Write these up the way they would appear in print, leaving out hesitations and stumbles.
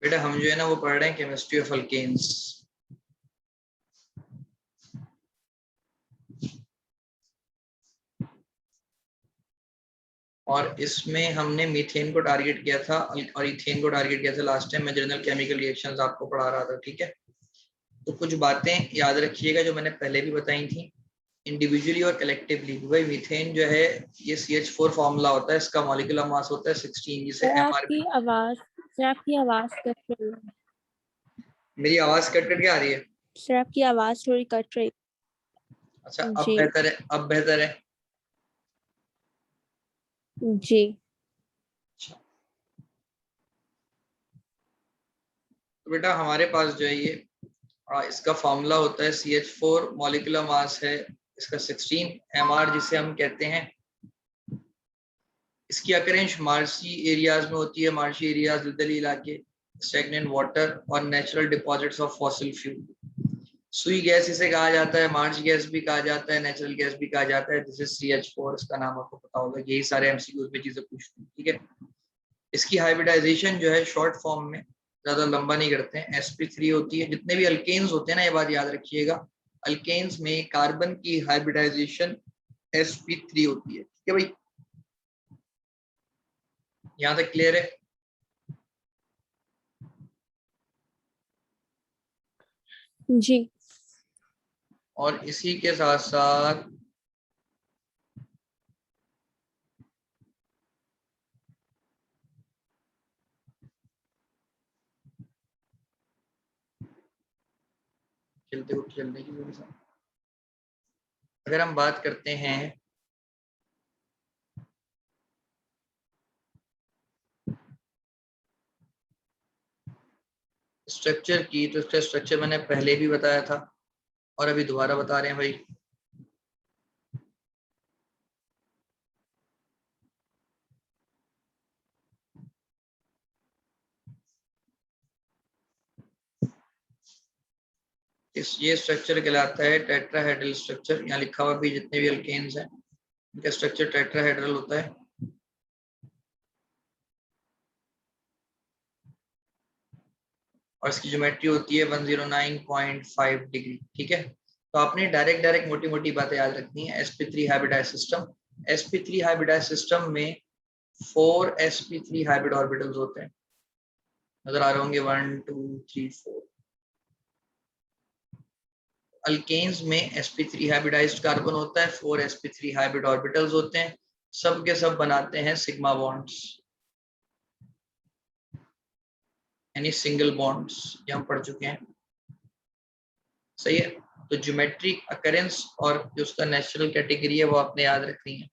बेटा हम जो है ना वो पढ़ रहे हैं केमिस्ट्री ऑफ अल्केन्स। और इसमें हमने मीथेन को टारगेट किया था और इथेन को टारगेट किया था लास्ट टाइम। मैं जनरल केमिकल रिएक्शंस आपको पढ़ा रहा था, ठीक है। तो कुछ बातें याद रखिएगा जो मैंने पहले भी बताई थी, इंडिविजुअली और कलेक्टिवली। भाई मीथेन जो है ये CH4 फॉर्मूला होता है, इसका मॉलिक्यूलर मास होता है 16, जिसे आपकी आवाज कट रही है। मेरी आवाज कट कट के आ रही है? सर आपकी आवाज थोड़ी कट रही। अच्छा, अब जी बेहतर है? अब बेहतर है? जी। अच्छा, तो बेटा हमारे पास जो है ये इसका फॉर्मूला होता है CH4, मॉलिक्यूलर मास है इसका 16, MR जिसे हम कहते हैं। इसकी अकरेंस मार्शी एरियाज में होती है, मार्शी एरियाज दलदली इलाके, स्टैग्नेंट वाटर और natural deposits of fossil fuel. सुई गैस इसे कहा जाता है, मार्च गैस भी कहा जाता है, नेचुरल गैस भी कहा जाता है। दिस इज CH4, इसका नाम आपको पता होगा। यही सारे MCQs में चीजें पूछती हैं, ठीक है। इसकी हाइब्रिडाइजेशन जो है शॉर्ट फॉर्म में, ज्यादा लंबा नहीं करते हैं, sp3 होती है। जितने भी अल्केन्स होते हैं ना, ये बात याद रखिएगा, अल्केन्स में कार्बन की हाइब्रिडाइजेशन sp3 होती है, ठीक है भाई। यहाँ तक क्लियर है? जी और इसी के साथ साथ चलते उठ चलने की वजह से अगर हम बात करते हैं स्ट्रक्चर की, तो इसका स्ट्रक्चर मैंने पहले भी बताया था और अभी दोबारा बता रहे हैं भाई। ये स्ट्रक्चर कहलाता है टेट्राहेड्रल स्ट्रक्चर। यहाँ लिखा हुआ भी जितने भी अल्केन्स हैं इनका स्ट्रक्चर टेट्राहेड्रल होता है। और इसकी ज्योमेट्री होती है 109.5 डिग्री, ठीक है। तो आपने डायरेक्ट मोटी मोटी बातें याद रखनी है। sp3 hybridise system, sp3 hybridise system में 4 sp3 हाइब्रिड ऑर्बिटल्स होते हैं, नजर आ रहे होंगे 1 2 3 4। अल्केन्स में sp3 हाइब्रिडाइज्ड कार्बन होता है, 4 sp3 हाइब्रिड ऑर्बिटल्स होते हैं, सब के सब बनाते हैं सिग्मा बॉन्ड्स, यानी सिंगल बॉन्ड्स। ये हम पढ़ चुके हैं, सही है। तो ज्योमेट्रिक अकरेंस और जो उसका नेचुरल कैटेगरी है वो आपने याद रखनी है।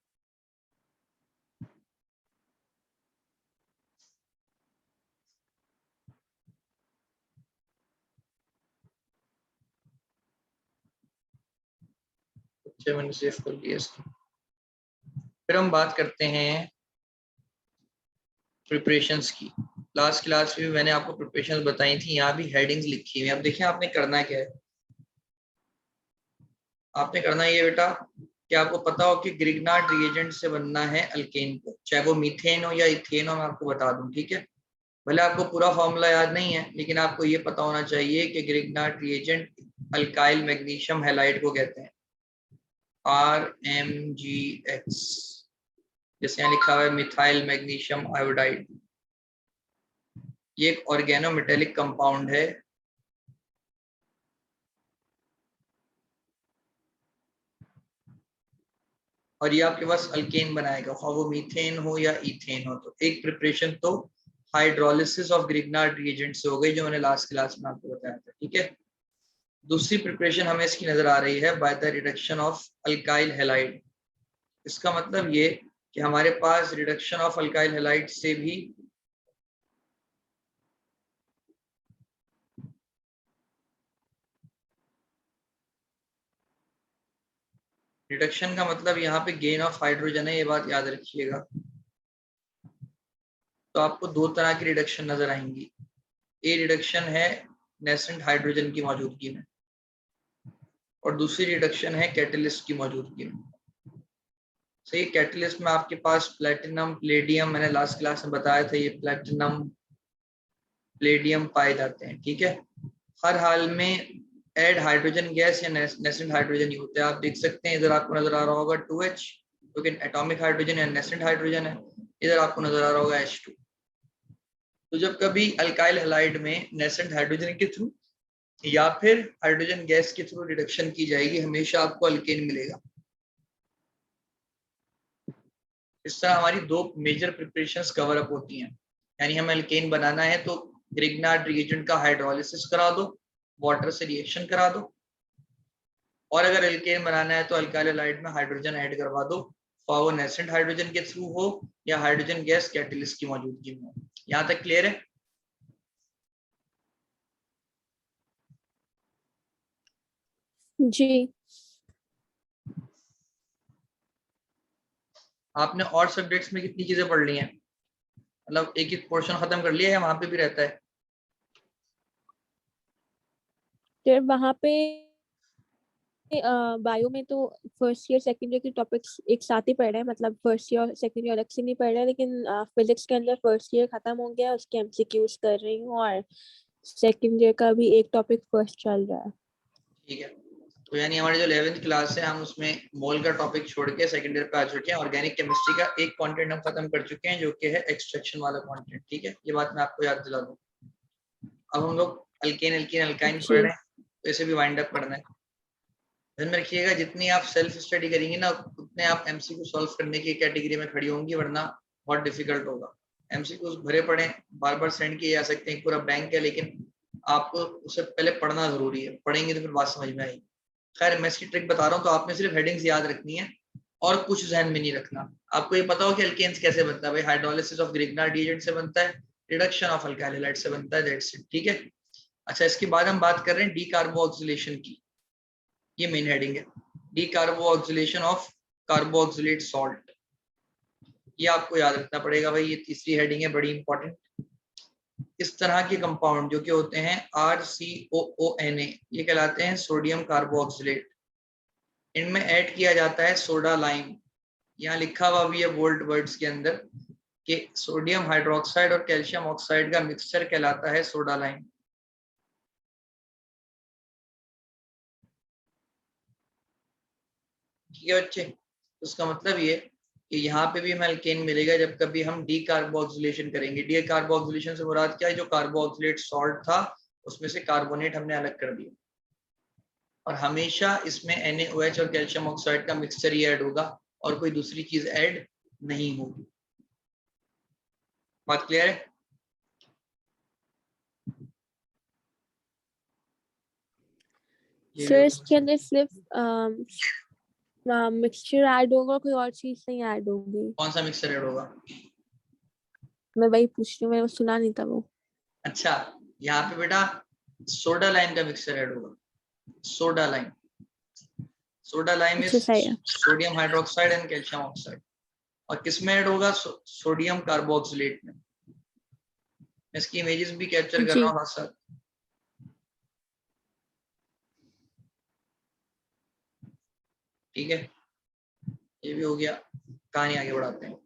अच्छा, मैंने सेव कर लिया इसको। फिर हम बात करते हैं प्रिपरेशंस की। लास्ट क्लास में मैंने आपको प्रिपरेशंस बताई थी, यहाँ भी हेडिंग्स लिखी हुई है। अब देखिए आपने करना क्या है। आपने करना ये बेटा कि आपको पता हो कि ग्रिग्नार्ड रिएजेंट से बनना है अल्केन को, चाहे वो मीथेन हो या इथेन हो, मैं आपको बता दूं, ठीक है। भले आपको पूरा फॉर्मूला याद नहीं है, लेकिन आपको ये पता होना चाहिए कि Grignard reagent alkyl magnesium halide को कहते हैं, RMgX। जैसे यहाँ लिखा हुआ है मिथाइल मैग्नीशियम आयोडाइड। ये एक ऑर्गेनोमेटेलिक कंपाउंड है। और ये आपके पास अल्केन बनाएगा, खा वो मीथेन हो या इथेन हो। तो एक प्रिपरेशन तो हाइड्रोलिसिस ऑफ ग्रिग्नार्ड रिएजेंट से हो गई, जो मैंने लास्ट क्लास में आपको बताया था, ठीक है। दूसरी प्रिपरेशन हमें इसकी नजर आ रही है by the reduction of alkyl halide. इसका मतलब ये कि हमारे पास रिडक्शन ऑफ अल्काइल हैलाइड से भी रिडक्शन का मतलब यहाँ पे गेन ऑफ हाइड्रोजन है, ये बात याद रखिएगा। तो आपको दो तरह की रिडक्शन नजर आएंगी। ए रिडक्शन है नेसेंट हाइड्रोजन की मौजूदगी में, और दूसरी रिडक्शन है कैटलिस्ट की मौजूदगी में। सही, कैटलिस्ट में आपके पास प्लेटिनम प्लेडियम, मैंने लास्ट क्लास में बताया था, ये प्लेटिनम प्लेडियम पाए जाते हैं। ठीक है, हर हाल में ऐड हाइड्रोजन गैस या नेसेंट हाइड्रोजन ही होते हैं। आप देख सकते हैं इधर आपको नजर आ रहा होगा 2H, क्योंकि एटॉमिक हाइड्रोजन या नेसेंट हाइड्रोजन है। इधर आपको नजर आ रहा होगा H2। तो जब कभी अल्काइल हैलाइड में नेसेंट हाइड्रोजन के थ्रू या फिर हाइड्रोजन गैस के थ्रू रिडक्शन की जाएगी, हमेशा आपको अल्केन मिलेगा। इस तरह हमारी दो मेजर प्रिपरेशंस कवर अप होती हैं। यानी हमें अल्केन बनाना है तो ग्रिग्नार्ड रिएजेंट का हाइड्रोलिसिस करा दो, वाटर से रिएक्शन करा दो, और अगर एल्केन बनाना है तो अल्काइल हैलाइड में हाइड्रोजन ऐड करवा दो, वो नेसेंट हाइड्रोजन के थ्रू हो या हाइड्रोजन गैस कैटलिस्ट की मौजूदगी में हो। यहाँ तक क्लियर है? जी। आपने और सब्जेक्ट्स में कितनी चीजें पढ़ ली हैं? मतलब एक एक पोर्शन खत्म कर लिया है, वहां पे भी रहता है? फिर वहाँ पे बायो में तो फर्स्ट ईयर सेकेंड ईयर के टॉपिक्स एक साथ ही पढ़ रहे हैं, मतलब फर्स्ट ईयर सेकेंड ईयर अलग से नहीं पढ़ रहे हैं, लेकिन फिजिक्स के अंदर फर्स्ट ईयर खत्म हो गया, उसके एमसीक्यूज कर रही हूँ, और सेकेंड ईयर का भी एक टॉपिक फर्स्ट चल रहा है। ठीक है, तो यानी हमारी जो 11th क्लास है हम उसमें मोल का टॉपिक छोड़ के सेकेंड ईयर पे आ चुके हैं। ऑर्गेनिक केमिस्ट्री का एक कंटेंट हम खत्म कर चुके हैं, जो कि है एक्सट्रैक्शन वाला कंटेंट। ठीक है, ये बात मैं आपको याद दिला दूं। अब हम लोग अल्केन एल्कीन अल्काइन पढ़ जी। रहे हैं, तो इसे भी वाइंड अप पढ़ना है। ध्यान में रखिएगा, जितनी आप सेल्फ स्टडी करेंगे ना, उतने आप एमसीक्यू सॉल्व करने की कैटेगरी में खड़ी होंगी, वरना बहुत डिफिकल्ट होगा। एमसीक्यू भरे पड़े बार बार सेंड किए जा सकते हैं, पूरा बैंक है, लेकिन आपको उससे पहले पढ़ना जरूरी है। पढ़ेंगे तो फिर बात समझ में आएगी। खैर, मैं इसकी ट्रिक बता रहा हूँ, तो आपने सिर्फ हेडिंग्स याद रखनी है और कुछ जहन में नहीं रखना। आपको ये पता हो कि अल्केन्स कैसे बनता है, भाई हाइड्रोलिसिस ऑफ ग्रिग्नार्ड रिएजेंट से बनता है, रिडक्शन ऑफ अल्काइल हैलाइड से बनता है, दैट्स इट। ठीक है। अच्छा, इसके बाद हम बात कर रहे हैं डीकार्बोक्सिलेशन की। ये मेन हेडिंग है, डीकार्बोक्सिलेशन ऑफ कार्बोक्सिलेट सॉल्ट। ये आपको याद रखना पड़ेगा भाई, ये तीसरी हेडिंग है, बड़ी इंपॉर्टेंट। इस तरह के कंपाउंड जो कि होते हैं RCOONA, ये कहलाते हैं सोडियम कार्बोक्सिलेट। इनमें ऐड किया जाता है सोडा लाइम। यहाँ लिखा हुआ भी है बोल्ड वर्ड्स के अंदर कि सोडियम हाइड्रोक्साइड और कैल्शियम ऑक्साइड का मिक्सचर कहलाता है सोडा लाइम। ठीक है बच्चे, उसका मतलब ये कि यहाँ पे भी हमें अल्केन मिलेगा जब कभी हम डीकार्बोक्सिलेशन करेंगे। डीकार्बोक्सिलेशन से मुराद क्या है? जो कार्बोक्सिलेट सॉल्ट था उसमें से कार्बोनेट हमने अलग कर दिया, और हमेशा इसमें NaOH और कैल्शियम ऑक्साइड का मिक्सचर ही ऐड होगा, और कोई दूसरी चीज ऐड नहीं होगी। बात क्लियर है? ये भी सर होगा। इसके अंदर सिर्फ मिक्सचर ऐड होगा, कोई और चीज नहीं ऐड होगी? कौन सा मिक्सचर ऐड होगा? मैं वही पूछ रही हूँ, मैंने सुना नहीं था वो। अच्छा, यहाँ पे बेटा सोडा लाइम का मिक्सचर ऐड होगा। Soda lime, soda lime is अच्छा, सही है। Sodium hydroxide and calcium oxide. और किस में ऐड होगा? सोडियम कार्बोक्सिलेट में। मैं इसकी इमेजेस भी कैप्चर कर रहा जी। हूँ साथ साथ। ठीक है, ये भी हो गया। कहानी आगे बढ़ाते हैं।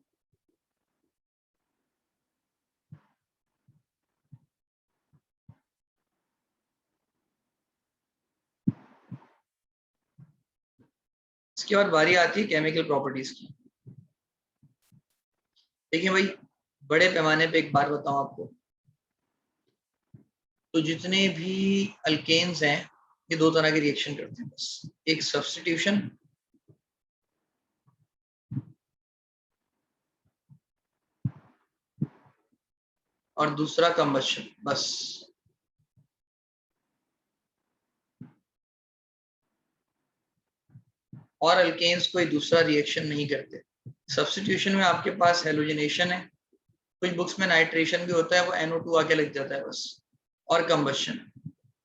इसके बाद बारी आती है केमिकल प्रॉपर्टीज की। देखिए भाई, बड़े पैमाने पे एक बात बताऊं आपको, तो जितने भी अल्केन्स हैं ये दो तरह के रिएक्शन करते हैं बस। एक सब्स्टिट्यूशन, और दूसरा कंबशन, बस। और अल्केन्स कोई दूसरा रिएक्शन नहीं करते। सब्स्टिट्यूशन में आपके पास हेलोजिनेशन है, कुछ बुक्स में नाइट्रेशन भी होता है, वो NO2 आके लग जाता है बस। और कंबशन,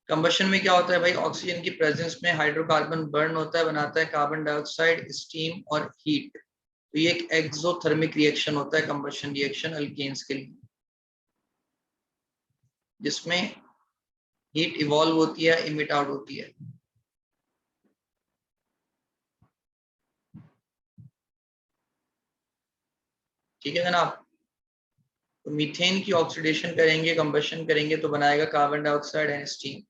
कंबशन में क्या होता है भाई? ऑक्सीजन की प्रेजेंस में हाइड्रोकार्बन बर्न होता है, बनाता है कार्बन डाइऑक्साइड, स्टीम और हीट। तो ये एक एक्सोथर्मिक रिएक्शन होता है कंबशन रिएक्शन अल्केन्स के लिए, जिसमें हीट इवॉल्व होती है, इमिट आउट होती है। ठीक है जनाब? तो मीथेन की ऑक्सीडेशन करेंगे, कंबशन करेंगे तो बनाएगा कार्बन डाइऑक्साइड एंड स्टीम।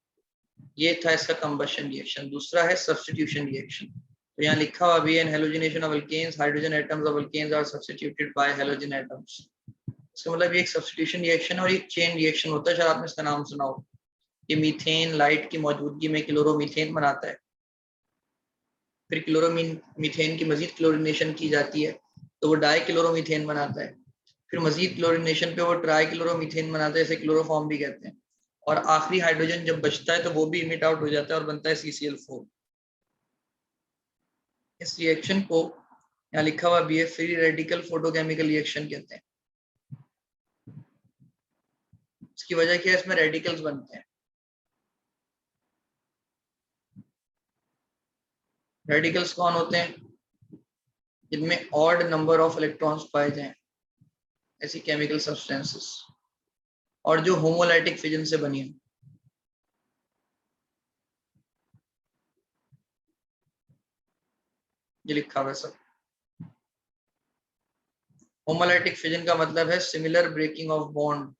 ये था इसका कंबशन रिएक्शन। दूसरा है सब्स्टिट्यूशन रिएक्शन। तो यहाँ लिखा हुआ भी है, halogenation of alkanes, hydrogen atoms of alkanes are substituted by halogen atoms. इसका मतलब ये एक सब्स्टिट्यूशन रिएक्शन और एक चेन रिएक्शन होता है, शायद आपने इसका नाम सुना हो। ये मीथेन लाइट की मौजूदगी में क्लोरोमीथेन बनाता है, फिर क्लोरोमीथेन की मजीद क्लोरिनेशन की जाती है तो वो डाई क्लोरोमीथेन बनाता है, फिर मजीद क्लोरिनेशन पे वो ट्राई क्लोरोमीथेन बनाता है, इसे क्लोरोफॉर्म भी कहते हैं। और आखिरी हाइड्रोजन जब बचता है तो वो भी इमिट आउट हो जाता है और बनता है CCl4। इस रिएक्शन को यहाँ लिखा हुआ भी है फ्री रेडिकल फोटोकेमिकल रिएक्शन कहते हैं। इसकी वजह क्या है, इसमें रेडिकल्स बनते हैं। रेडिकल्स कौन होते हैं? जिनमें ऑड नंबर ऑफ इलेक्ट्रॉन्स पाए जाएं, ऐसी केमिकल सब्सटेंसेस, और जो होमोलाइटिक फिजन से बनी हो। ये लिखा हुआ सब। होमोलाइटिक फिजन का मतलब है सिमिलर ब्रेकिंग ऑफ बॉन्ड,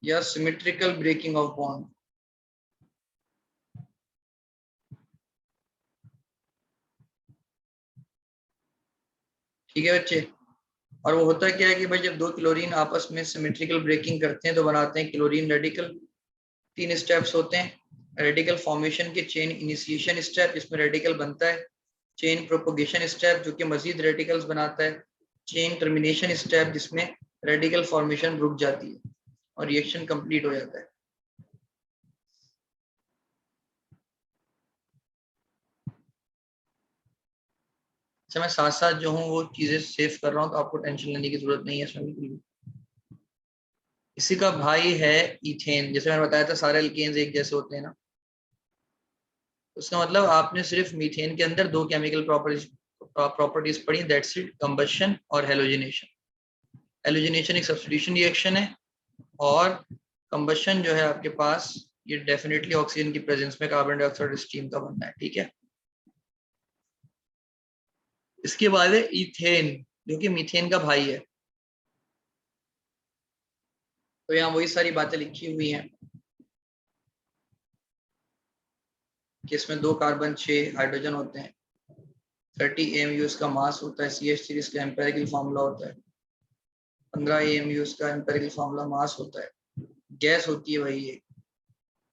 या सिमेट्रिकल ब्रेकिंग ऑफ बॉन्ड। ठीक है बच्चे। और वो होता क्या है कि भाई जब दो क्लोरीन आपस में सिमेट्रिकल ब्रेकिंग करते हैं तो बनाते हैं क्लोरीन रेडिकल। 3 स्टेप्स होते हैं। रेडिकल फॉर्मेशन के चेन इनिशिएशन स्टेप जिसमें रेडिकल बनता है, चेन प्रोपोगेशन स्टेप जो कि मजीद रेडिकल्स बनाता है, चेन टर्मिनेशन स्टेप जिसमें रेडिकल फॉर्मेशन रुक जाती है और रिएक्शन कंप्लीट हो जाता है। अच्छा, मैं साथ साथ जो हूँ वो चीजें सेव कर रहा हूँ तो आपको टेंशन लेने की जरूरत नहीं है इसमें बिल्कुल भी। इसी का भाई है इथेन। जैसे मैंने बताया था सारे अल्केन्स एक जैसे होते हैं ना, उसका मतलब आपने सिर्फ मीथेन के अंदर 2 केमिकल प्रॉपर्टीज पढ़ी, दैट्स इट, कंबशन और हेलोजिनेशन। हेलोजिनेशन एक सब्स्टिट्यूशन रिएक्शन है और कंबशन जो है आपके पास ये डेफिनेटली ऑक्सीजन की प्रेजेंस में कार्बन डाइऑक्साइड स्टीम का बनना है। ठीक है। इसके बाद है इथेन जो कि मीथेन का भाई है। तो यहाँ वही सारी बातें लिखी हुई हैं कि इसमें 2 कार्बन 6 हाइड्रोजन होते हैं, 30 AMU इसका मास होता है, CH3 इसका एम्पेरिकल फार्मूला होता है, 15 AMU इसका एम्पेरिकल फार्मूला मास होता है। गैस होती है वही है,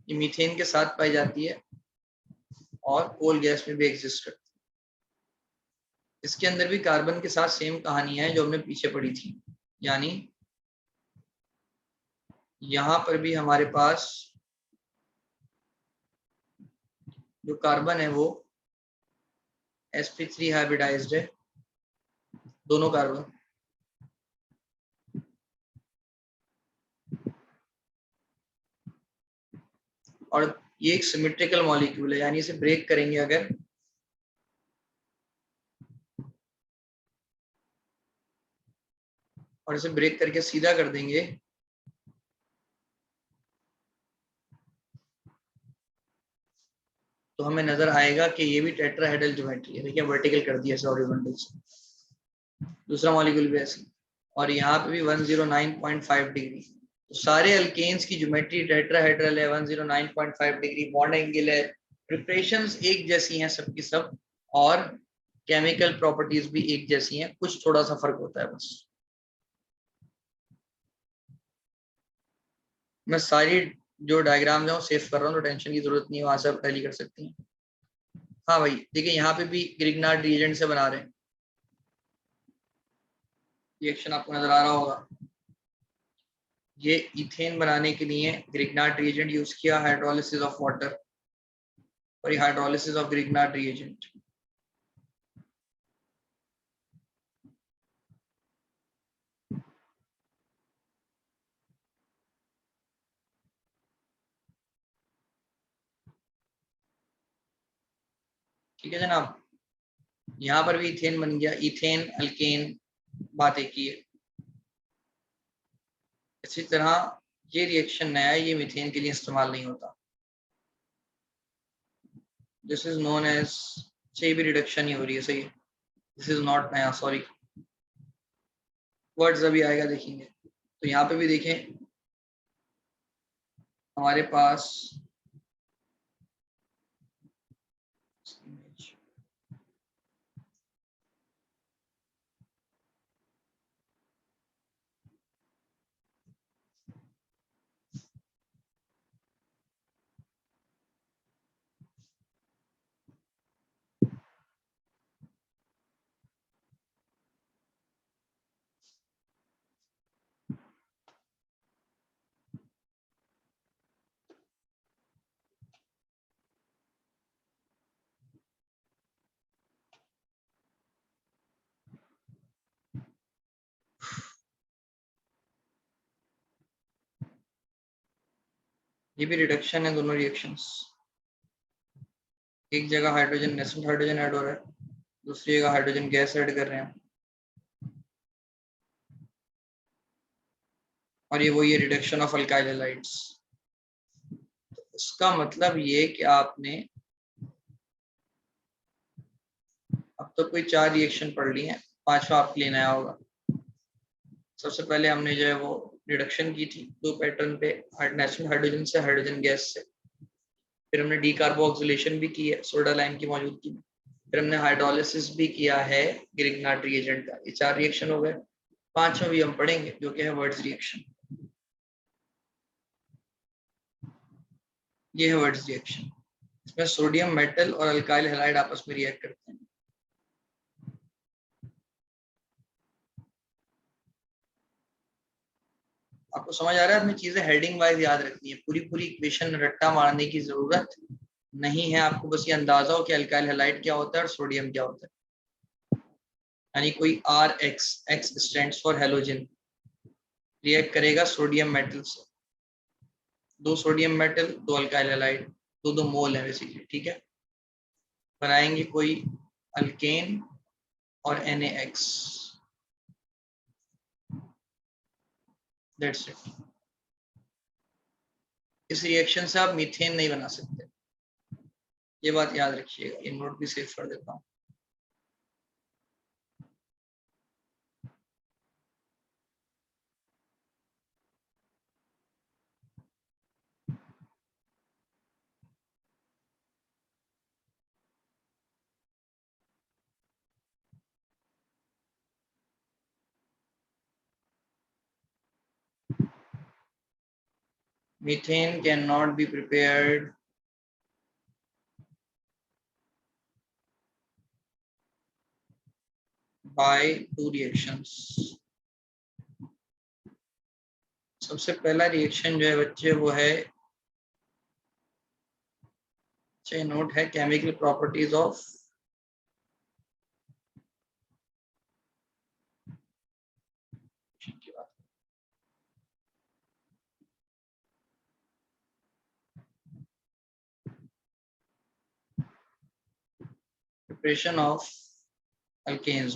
ये मीथेन के साथ पाई जाती है और कोल गैस में भी एग्जिस्ट करती है। इसके अंदर भी कार्बन के साथ सेम कहानियां हैं जो हमने पीछे पढ़ी थी, यानी यहां पर भी हमारे पास जो कार्बन है वो sp3 हाइब्रिडाइज्ड है, दोनों कार्बन। और ये एक सिमेट्रिकल मॉलिक्यूल है, यानी इसे ब्रेक करेंगे अगर और इसे ब्रेक करके सीधा कर देंगे तो हमें नजर आएगा कि ये भी टेट्राहेड्रल ज्योमेट्री है। देखिए वर्टिकल कर दिया हॉरिजॉन्टल से। दूसरा मॉलिक्यूल भी ऐसे, और यहाँ पे भी 109.5 डिग्री। तो सारे अल्केन्स की ज्योमेट्री टेट्राहेड्रल है, 109.5 डिग्री बॉन्ड एंगल है, प्रिपरेशंस एक जैसी हैं सबकी सब, और केमिकल प्रॉपर्टीज भी एक जैसी हैं, कुछ थोड़ा सा फर्क होता है बस। मैं सारी जो डायग्राम है वो सेव कर रहा हूँ तो टेंशन की जरूरत नहीं है, वहां से आप टैली कर सकती हैं। हाँ भाई देखिए यहाँ पे भी ग्रिग्नार्ड रिएजेंट से बना रहे हैं, रिएक्शन आपको नजर आ रहा होगा। ये इथेन बनाने के लिए ग्रिग्नार्ड रिएजेंट यूज किया, हाइड्रोलिसिस ऑफ वाटर, और ये हाइड्रोलिसिस ऑफ ग्रिग्नार्ड रिएजेंट। ठीक है जनाब। यहाँ पर भी इथेन बन गया, इथेन अल्केन, बात एक ही है। इसी तरह ये रिएक्शन नया है, ये मीथेन के लिए इस्तेमाल नहीं होता। दिस इज नोन एज, ये भी रिडक्शन ही हो रही है, सही है। दिस इज नॉट नया, सॉरी, वर्ड्स अभी आएगा देखेंगे। तो यहाँ पे भी देखें हमारे पास ये भी रिडक्शन है, दोनों रिएक्शंस। एक जगह हाइड्रोजन नेसेंट हाइड्रोजन ऐड हो रहा है, दूसरी जगह हाइड्रोजन गैस ऐड कर रहे हैं, और ये वही है रिडक्शन ऑफ अल्काइल हैलाइड्स। इसका मतलब ये कि आपने अब तो कोई 4 रिएक्शन पढ़ ली हैं, 5वां आपके लिए नया होगा। सबसे पहले हमने जो है वो रिडक्शन की थी 2 पैटर्न पे, नेचुरल हाइड्रोजन से हाइड्रोजन गैस से। फिर हमने डीकार्बोक्सिलेशन भी की है सोडा लाइम की मौजूदगी में। फिर हमने हाइड्रोलिसिस भी किया है ग्रिग्नार्ड रिएजेंट का। ये 4 रिएक्शन हो गए। 5वां भी हम पढ़ेंगे जो कि है वर्ड्स रिएक्शन। ये है वर्ड्स रिएक्शन। इसमें सोडियम मेटल और अल्काइल हैलाइड आपस में रिएक्ट करते हैं। आपको समझ आ रहा है? अपनी चीजें हेडिंग वाइज याद रखनी है, पूरी पूरी इक्वेशन रट्टा मारने की जरूरत नहीं है। आपको बस ये अंदाजा हो कि अल्काइल हैलाइड क्या होता है और सोडियम क्या होता है। यानी कोई R X stands for halogen, react करेगा सोडियम मेटल से। 2 sodium metal 2 alkyl halide, 2 mole है बेसिकली, ठीक है। बनाएंगे कोई अल्केन और NaX, दैट्स इट। इस रिएक्शन से आप मीथेन नहीं बना सकते, ये बात याद रखिएगा। ये नोट भी सेव कर देता हूँ। Methane cannot be prepared by 2 reactions. सबसे पहला रिएक्शन जो है बच्चे वो है, चाहिए नोट है, chemical properties of preparation of alkanes.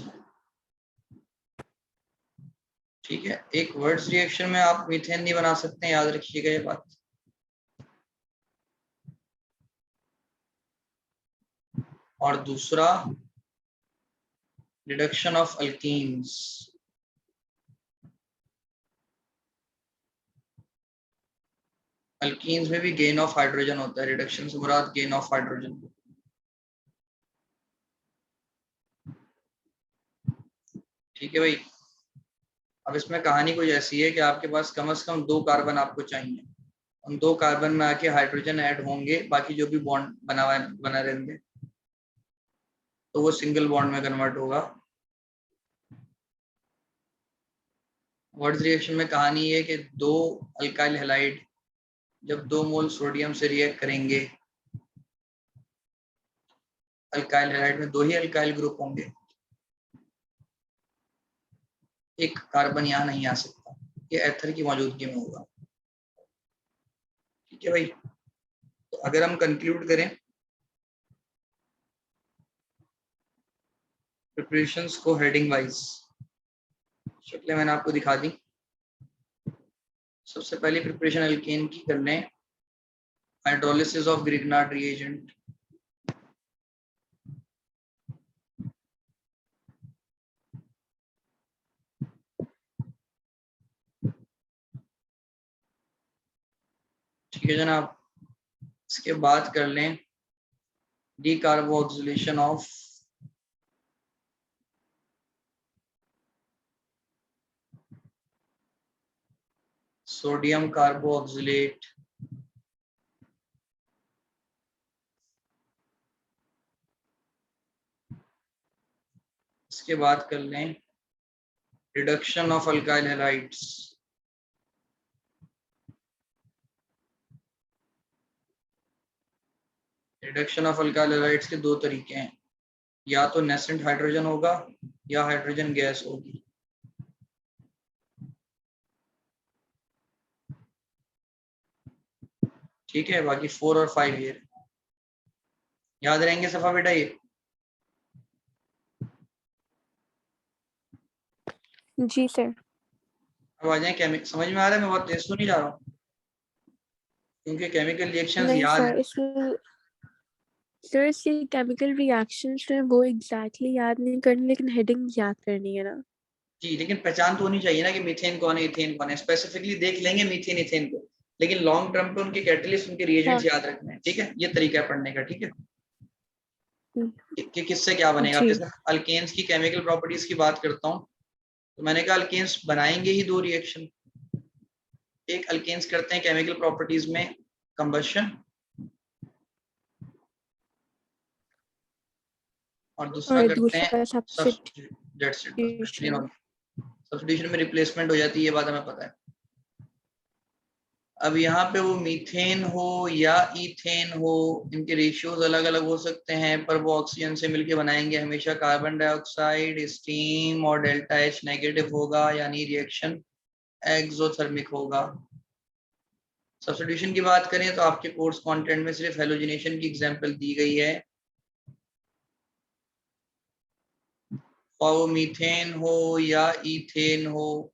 ठीक है, एक वर्ड्स रिएक्शन में आप मीथेन नहीं बना सकते, याद रखिएगा ये बात। और दूसरा रिडक्शन ऑफ अल्कीन्स। अल्कीन्स में भी गेन ऑफ हाइड्रोजन होता है, रिडक्शन से मुराद गेन ऑफ हाइड्रोजन। ठीक है भाई। अब इसमें कहानी कुछ ऐसी है कि आपके पास कम से कम 2 कार्बन आपको चाहिए। उन 2 कार्बन में आके हाइड्रोजन ऐड होंगे, बाकी जो भी बॉन्ड बना रहेंगे तो वो सिंगल बॉन्ड में कन्वर्ट होगा। वर्ड्स रिएक्शन में कहानी ये है कि 2 अल्काइल हैलाइड जब 2 मोल सोडियम से रिएक्ट करेंगे, अल्काइल हैलाइड में 2 ही अल्काइल ग्रुप होंगे, एक कार्बन यहाँ नहीं आ सकता, ये एथर की मौजूदगी में होगा। ठीक है भाई। तो अगर हम कंक्लूड करें प्रिपरेशंस को हेडिंग वाइज, शक्लें मैंने आपको दिखा दी। सबसे पहले प्रिपरेशन अल्केन की कर लें, हाइड्रोलिसिस ऑफ ग्रिग्नार्ड रिएजेंट। ठीक है जनाब। इसके बाद कर लें डीकार्बोक्सिलेशन ऑफ सोडियम कार्बोक्सिलेट। इसके बाद कर लें reduction of alkyl halides. Reduction of alkyl halides के दो तरीके हैं, या तो नेसेंट हाइड्रोजन होगा या हाइड्रोजन गैस होगी। ठीक है, बाकी 4 और 5 ये याद रहेंगे सफा बेटा ये। जी सर। अब आ जाए केमिकल, समझ में आ रहा है? मैं बहुत तेज तो नहीं जा रहा हूँ क्योंकि केमिकल रिएक्शंस नहीं याद सर, है। इसमें सर इसके केमिकल रिएक्शंस जो है वो एग्जैक्टली याद नहीं करनी, लेकिन हेडिंग याद करनी है ना। जी, लेकिन पहचान तो होनी चाहिए ना कि मीथेन कौन है, इथेन कौन है। स्पेसिफिकली देख लेंगे मीथेन इथेन को, लेकिन लॉन्ग टर्म पे उनके कैटलिस्ट, उनके हाँ। रिएजेंट्स याद रखने हैं। ठीक है, ये तरीका है पढ़ने का। ठीक है, कि किससे क्या बनेगा। जी। जैसे अल्केन्स की केमिकल प्रॉपर्टीज की बात करता हूँ, तो मैंने कहा अल्केन्स बनाएंगे ही दो रिएक्शन। एक अल्केन्स करते हैं केमिकल प्रॉपर्टीज में कंबशन, और दूसरा और करते हैं दूसरा सब्स्टिट्यूशन। सब्स्टिट्यूशन में रिप्लेसमेंट हो जाती है, ये बात हमें पता है। अब यहाँ पे वो मीथेन हो या इथेन हो, इनके रेशियोज अलग अलग हो सकते हैं, पर वो ऑक्सीजन से मिलके बनाएंगे हमेशा कार्बन डाइऑक्साइड, स्टीम, और डेल्टा एच नेगेटिव होगा, यानी रिएक्शन एक्सोथर्मिक होगा। सब्स्टिट्यूशन की बात करें तो आपके कोर्स कंटेंट में सिर्फ हेलोजिनेशन की एग्जांपल दी गई है, और वो मीथेन हो या इथेन हो,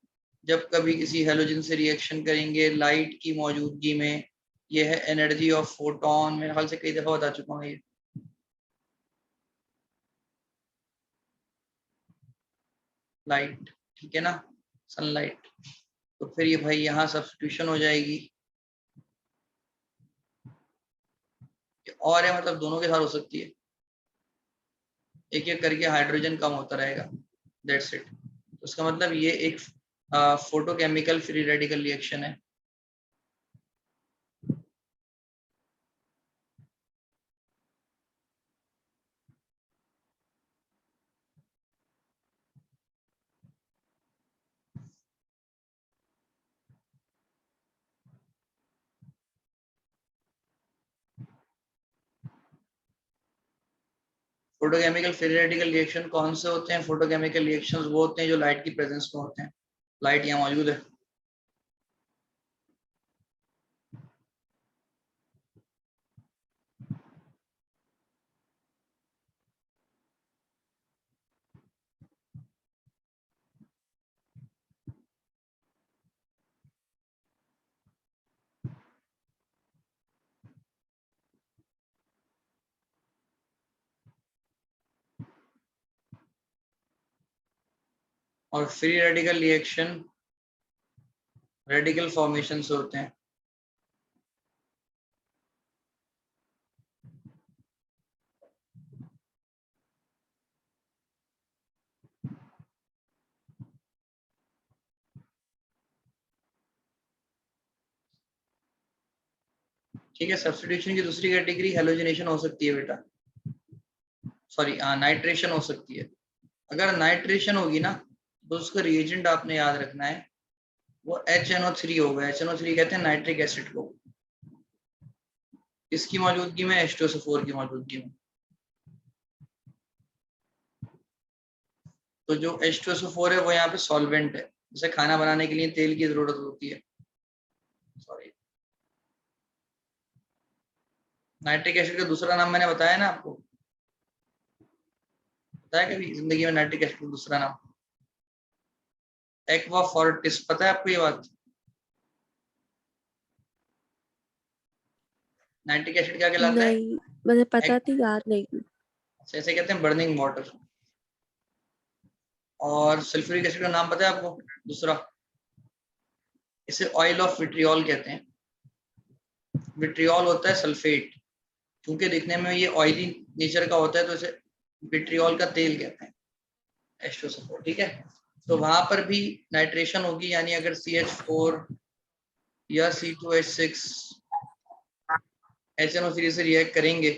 जब कभी किसी हेलोजन से रिएक्शन करेंगे लाइट की मौजूदगी में, यह है एनर्जी ऑफ फोटोन। मेरे ख्याल से कई दफा बता चुका हूँ ये। लाइट, ठीक है ना, सनलाइट। तो फिर ये भाई यहाँ सब्स्टिट्यूशन हो जाएगी। और है मतलब दोनों के साथ हो सकती है, एक एक करके हाइड्रोजन कम होता रहेगा, दैट्स इट। तो इसका मतलब ये एक फोटोकेमिकल फ्री रेडिकल रिएक्शन है। फोटोकेमिकल फ्री रेडिकल रिएक्शन कौन से होते हैं? फोटोकेमिकल रिएक्शंस वो होते हैं जो लाइट की प्रेजेंस में होते हैं। लाइट यहाँ मौजूद है, और free radical reaction radical formation से होते हैं। ठीक है, सब्स्टिट्यूशन की दूसरी कैटेगरी हेलोजिनेशन हो सकती है बेटा, सॉरी नाइट्रेशन हो सकती है। अगर नाइट्रेशन होगी ना तो उसका रिएजेंट आपने याद रखना है, वो HNO3 होगा। HNO3 कहते हैं नाइट्रिक एसिड को, इसकी मौजूदगी में, H2SO4 की मौजूदगी में। तो जो H2SO4 है वो यहाँ पे सॉल्वेंट है, जैसे खाना बनाने के लिए तेल की जरूरत होती है। सॉरी, नाइट्रिक एसिड का दूसरा नाम मैंने बताया ना आपको, बताया कभी जिंदगी में नाइट्रिक एसिड का दूसरा नाम? एक्वा फोर्टिस, पता है आपको ये बात? नाइट्रिक एसिड क्या कहलाता है? नहीं, मुझे पता थी, याद नहीं। ऐसे कहते हैं बर्निंग वाटर। और सल्फ्यूरिक एसिड का नाम पता है आपको दूसरा? इसे ऑयल ऑफ विट्रियोल कहते हैं। विट्रियोल होता है सल्फेट, क्योंकि दिखने में ये ऑयली नेचर का होता है तो इसे विट्रियोल का तेल कहते हैं, H2SO4, ठीक है। तो वहां पर भी नाइट्रेशन होगी, यानी अगर CH4 या C2H6 HNO3 से रिएक्ट करेंगे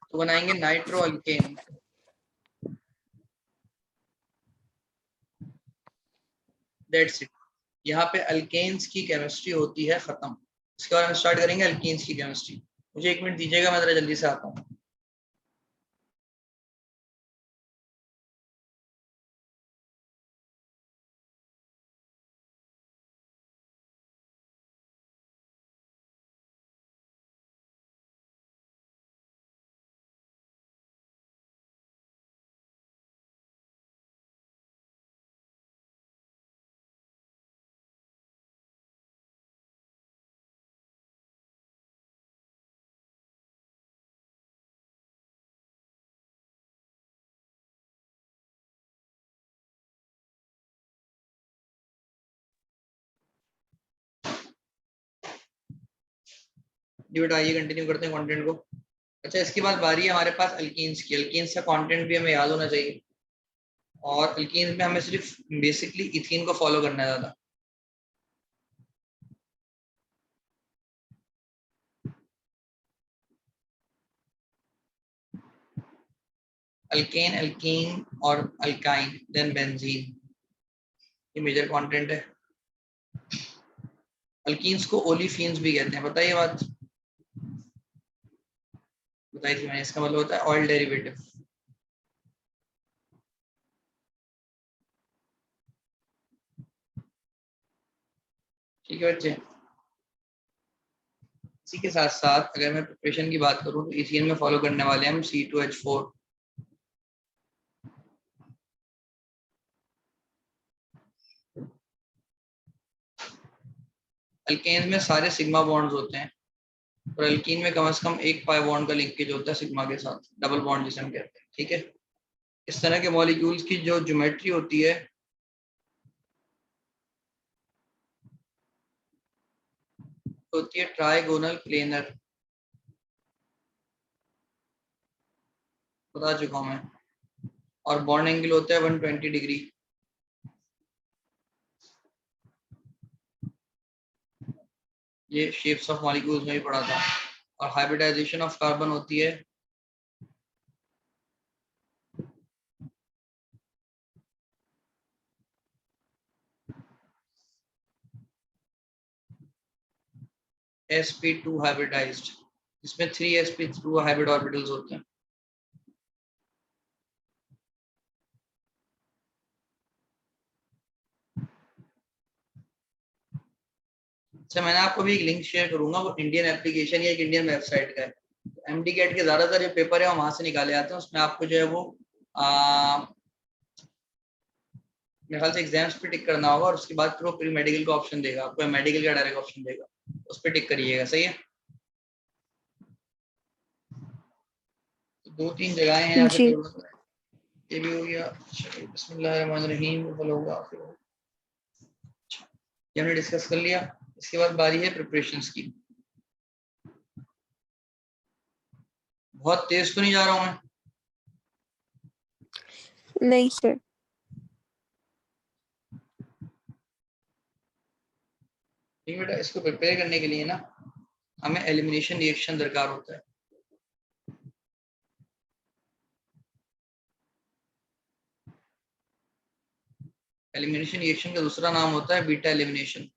तो बनाएंगे नाइट्रो अल्केन। That's it. यहाँ पे अल्केन्स की केमिस्ट्री होती है खत्म। इसके बाद हम स्टार्ट करेंगे अल्केन्स की केमिस्ट्री। मुझे 1 मिनट दीजिएगा, मैं जरा जल्दी से आता हूँ। जी बेटा आइए कंटिन्यू करते हैं कंटेंट को। अच्छा, इसके बाद बारी है हमारे पास अल्कीन्स की। अल्कीन्स का कंटेंट भी हमें याद होना चाहिए, और अल्कीन्स में हमें सिर्फ बेसिकली इथीन को फॉलो करना है ज्यादा। अल्केन, अल्कीन और अल्काइन, देन बेंजीन, ये मेजर कंटेंट है। अल्कीन्स को ओलिफिन्स भी कहते हैं, बताइए बात बताई थी मैंने। इसका मतलब होता है ऑयल डेरिवेटिव। ठीक है बच्चे। इसी के साथ साथ अगर मैं प्रिपरेशन की बात करूं तो इथीन में फॉलो करने वाले हैं हम C2H4। अल्केन में सारे सिग्मा बॉन्ड्स होते हैं, और अल्कीन में कम से कम एक पाई बॉन्ड का लिंकेज होता है सिग्मा के साथ, डबल बॉन्ड जिसे हम कहते हैं, ठीक है। इस तरह के मॉलिक्यूल्स की जो ज्योमेट्री होती है होती है ट्राइगोनल प्लेनर, बता चुका हूं मैं। और बॉन्ड एंगल होता है 120 डिग्री। ये शेप्स ऑफ मॉलिक्यूल्स में भी पढ़ा था। और हाइब्रिडाइजेशन ऑफ कार्बन होती है sp2 हाइब्रिडाइज्ड, इसमें 3 sp2 हाइब्रिड ऑर्बिटल्स होते हैं। अच्छा, मैंने आपको भी एक लिंक शेयर करूंगा, वो इंडियन एप्लीकेशन या एक इंडियन वेबसाइट का है। एमडी कैट के ज्यादातर जो पेपर है वो वहां से निकाले आते हैं, उसमें आपको जो है वो मेरे ख्याल से एग्जाम्स पे टिक करना होगा, और उसके बाद फिर वो प्री मेडिकल का ऑप्शन देगा आपको, मेडिकल का डायरेक्ट ऑप्शन देगा, उस पर टिक करिएगा, सही है। तो 2-3 जगह हैं यहाँ जी। पे, ये भी हो गया। बिस्मिल्लाहिर्रहमानिर्रहीम होगा फिर, ये हमने डिस्कस कर लिया। इसके बाद बारी है प्रिपरेशंस की। बहुत तेज तो नहीं जा रहा हूँ मैं? नहीं सर। ठीक बेटा, इसको प्रिपेयर करने के लिए ना हमें एलिमिनेशन रिएक्शन दरकार होता है। एलिमिनेशन रिएक्शन का दूसरा नाम होता है बीटा एलिमिनेशन,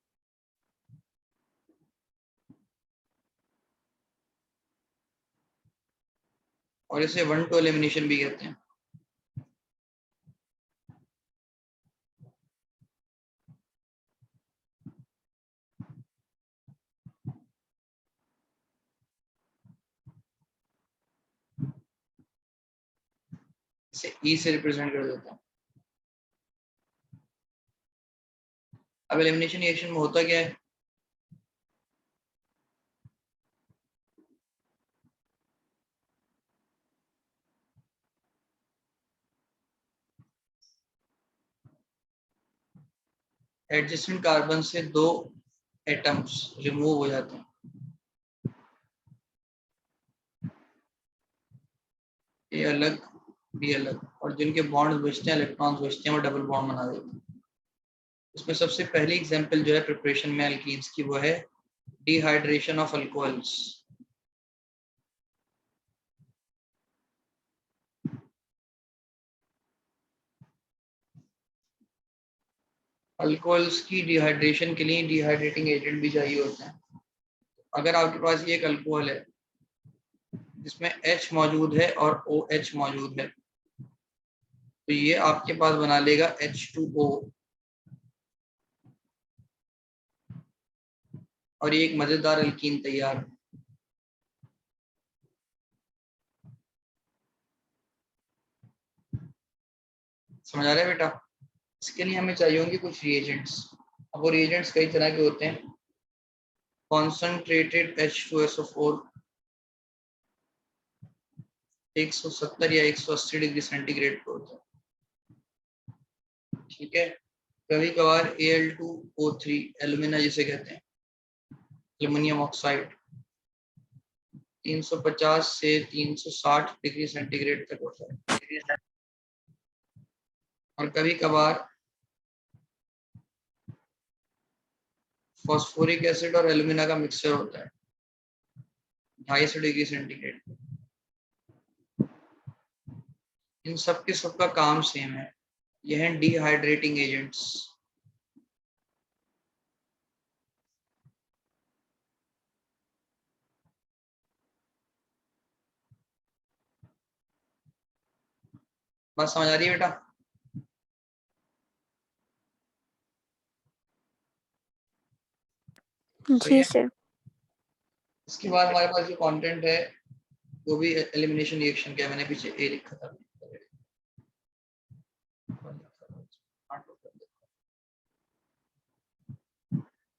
और इसे 1-2 एलिमिनेशन भी कहते हैं। इसे ई से रिप्रेजेंट कर देता हूँ। अब एलिमिनेशन रिएक्शन में होता क्या है? एडजेसेंट कार्बन से 2 एटम्स रिमूव हो जाते हैं। ये अलग भी अलग, और जिनके बॉन्ड्स बचते हैं, इलेक्ट्रॉन्स बचते हैं, वो डबल बॉन्ड बना देते हैं। उसमें सबसे पहली एग्जांपल जो है प्रिपरेशन में अल्कीन्स की, वो है डिहाइड्रेशन ऑफ अल्कोहल्स। अल्कोहल्स की डिहाइड्रेशन के लिए डिहाइड्रेटिंग एजेंट भी चाहिए होते हैं। अगर आपके पास ये एक अल्कोहल है जिसमें H मौजूद है और OH मौजूद है, तो ये आपके पास बना लेगा H2O, और ये एक मजेदार अल्कीन तैयार है। समझ आ रहा है बेटा? इसके लिए हमें चाहिए होंगे कुछ रिएजेंट्स। अब वो रिएजेंट्स कई तरह के होते हैं। कॉन्सनट्रेटेड H2SO4 170 या 180 डिग्री सेंटीग्रेड पर होता है, ठीक है। कभी कभार Al2O3 एल्यूमिना जिसे कहते हैं, एल्युमिनियम ऑक्साइड, 350 से 360 डिग्री सेंटीग्रेड तक होता है। और कभी कभार फॉस्फोरिक एसिड और एल्यूमिना का मिक्सचर होता है 250 डिग्री सेंटीग्रेड। इन सब के सबका काम सेम है, यह है डिहाइड्रेटिंग एजेंट्स। बात समझ आ रही है बेटा? सही जी है। सर। इसके बाद हमारे पास जो कंटेंट है वो भी एलिमिनेशन रिएक्शन का, मैंने पीछे ए लिखा था।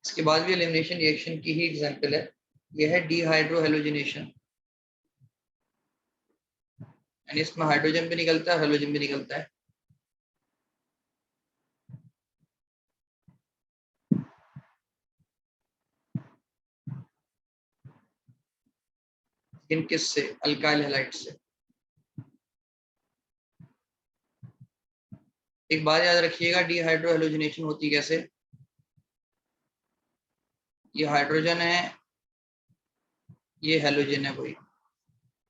इसके बाद भी एलिमिनेशन रिएक्शन की ही एग्जांपल है, यह है डिहाइड्रो हेलोजिनेशन। यानी इसमें हाइड्रोजन भी निकलता है, हेलोजन भी निकलता है। इन किससे? अल्काइल हैलाइड से। एक बात याद रखिएगा, डिहाइड्रो हेलोजिनेशन होती कैसे? ये हाइड्रोजन है, ये हेलोजन है कोई।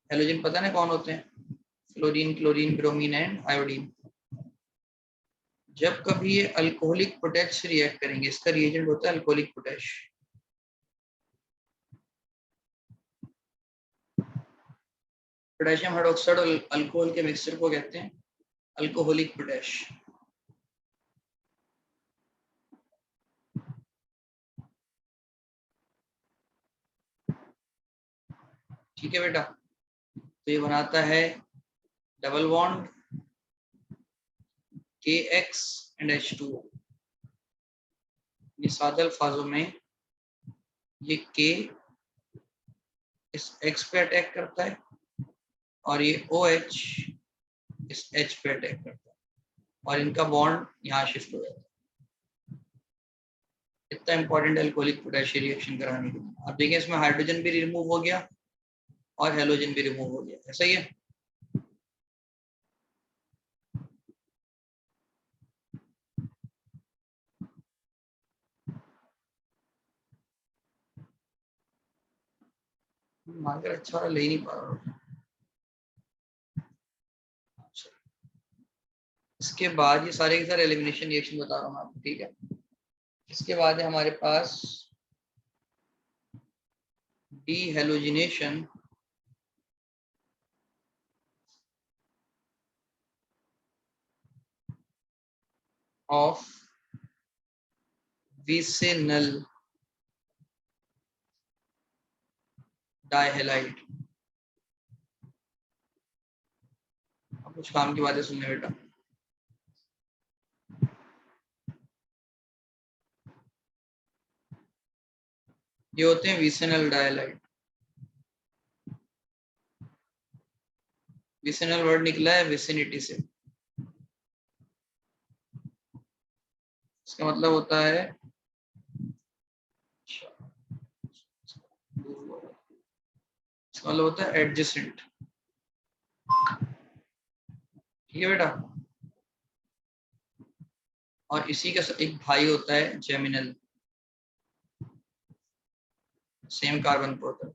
हेलोजन पता ना कौन होते हैं? Fluorine, chlorine, bromine and iodine. जब कभी ये अल्कोहलिक पोटैश से रिएक्ट करेंगे, इसका रिएजेंट होता है अल्कोहलिक पोटैश। पोटेशियम हाइड्रोक्साइड और अल्कोहल के मिक्सचर को कहते हैं अल्कोहलिक पोटैश। ठीक है बेटा? तो ये बनाता है double bond KX and H2O। ये सादे अल्फाजों में ये K इस X पे अटैक करता है और ये OH इस H पे अटैक करता है, और इनका बॉन्ड यहाँ शिफ्ट हो जाता है। इतना इंपॉर्टेंट अल्कोहलिक पोटैशियम रिएक्शन कराने के लिए। अब देखिए, इसमें हाइड्रोजन भी रिमूव हो गया और हेलोजन भी रिमूव हो गया, ऐसा ही है। मार्कर अच्छा वाला ले ही नहीं पा रहा। इसके बाद ये सारे के सारे एलिमिनेशन रिएक्शन बता रहा हूँ आपको, ठीक है। इसके बाद है हमारे पास डीहेलोजिनेशन ऑफ विसिनल डाइहेलाइड। अब कुछ काम की बातें सुनने बेटा। ये होते हैं विसिनल डाइहेलाइड। विसिनल वर्ड निकला है विसिनिटी से। इसका मतलब होता है इसका मतलब होता है एडजेसेंट। ठीक है बेटा। और इसी का एक भाई होता है जेमिनल, सेम कार्बन पर होता है।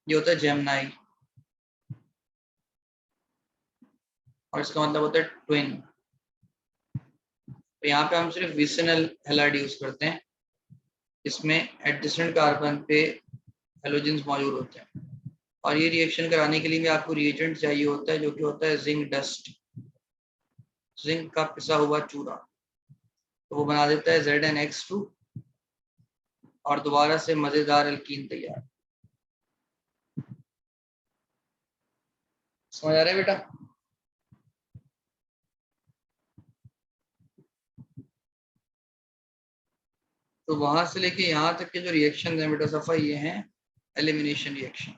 ये होता है जेमनाई, और इसका मतलब होता है ट्विन। तो यहाँ पे हम सिर्फ विसिनल हैलाइड यूज करते हैं, इसमें एडजेसेंट कार्बन पे हेलोजेंस मौजूद होते हैं। और ये रिएक्शन कराने के लिए भी आपको रिएजेंट चाहिए होता है, जो कि होता है जिंक डस्ट, जिंक का पिसा हुआ चूरा। तो वो बना देता है ZnX2 और दोबारा से मजेदार अल्कीन तैयार। समझ आ रहा है बेटा? तो वहां से लेके यहाँ तक के जो रिएक्शन है बेटा सफा, ये हैं एलिमिनेशन रिएक्शन।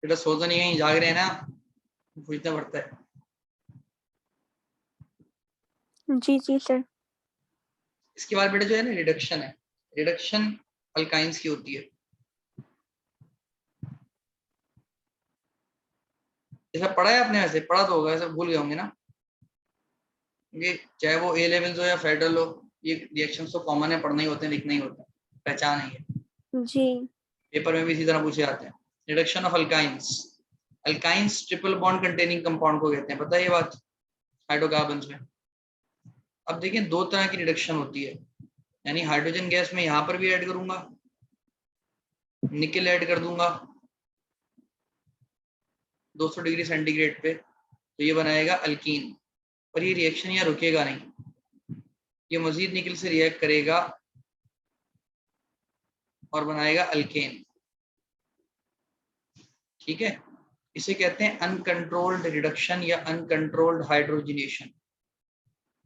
बेटा सोचो नहीं, कहीं जाग रहे हैं ना, पूछना पड़ता है। जी जी सर। इसके बाद बेटा जो है ना रिडक्शन है, रिडक्शन अल्काइंस की होती है। ऐसा पढ़ा है आपने? वैसे पढ़ा तो होगा, ऐसा भूल गए होंगे ना, ये चाहे वो ए लेवल्स हो या फेडरल हो, ये रिएक्शंस तो कॉमन है, पढ़ना ही होते हैं, लिखना ही होता है, पहचान है ये। जी। पेपर में भी इसी तरह पूछे जाते हैं। Reduction of alkynes, alkynes triple bond containing compound को कहते हैं, पता है ये बात, हाइड्रोकार्बन्स में। अब देखिए दो तरह की रिडक्शन होती है, यानी हाइड्रोजन गैस में यहाँ पर भी ऐड करूंगा, निकल ऐड कर दूंगा 200 डिग्री सेंटीग्रेड पे, तो ये बनाएगा अल्कीन। पर ये रिएक्शन यहाँ रुकेगा नहीं, ये मजीद निकल से रिएक्ट करेगा और बनाएगा अल्केन। ठीक है, इसे कहते हैं अनकंट्रोल्ड रिडक्शन या अनकंट्रोल्ड हाइड्रोजनेशन।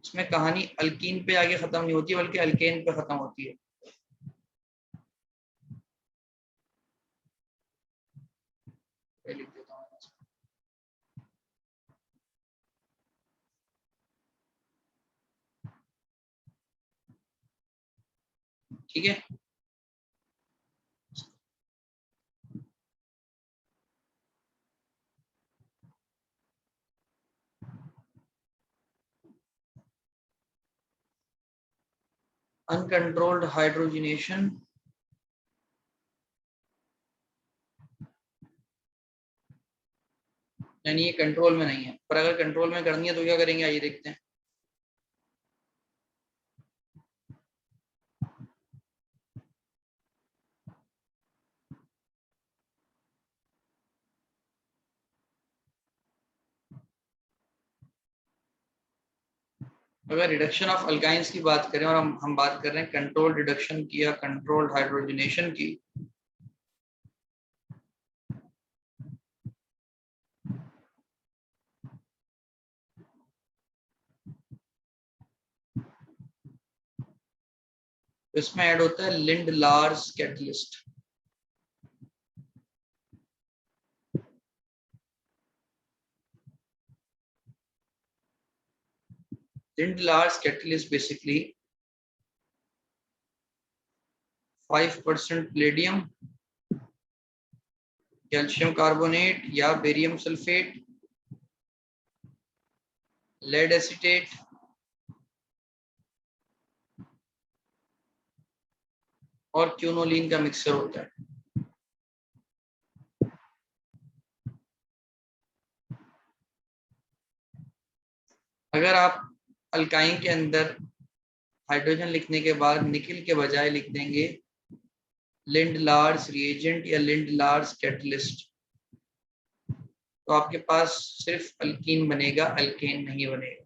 इसमें कहानी अल्कीन पे आगे खत्म नहीं होती, बल्कि अल्केन पे खत्म होती है। लिख देता हूं। ठीक है, अनकंट्रोल्ड हाइड्रोजनेशन यानी ये कंट्रोल में नहीं है, पर अगर कंट्रोल में करनी है तो क्या करेंगे, आइए देखते हैं। अगर रिडक्शन ऑफ अल्काइंस की बात करें और हम बात कर रहे हैं कंट्रोल्ड रिडक्शन की या कंट्रोल्ड हाइड्रोजनेशन की, तो इसमें ऐड होता है Lindlar's catalyst. Lindlar's catalyst basically 5% palladium, calcium carbonate या बेरियम सल्फेट, लेड एसीटेट और क्यूनोलिन का मिक्सचर होता है। अगर आप अल्काइन के अंदर हाइड्रोजन लिखने के बाद निकल के बजाय लिख देंगे लिंड लार्स रिएजेंट या लिंड लार्स कैटलिस्ट, तो आपके पास सिर्फ अल्कीन बनेगा, अल्केन नहीं बनेगा।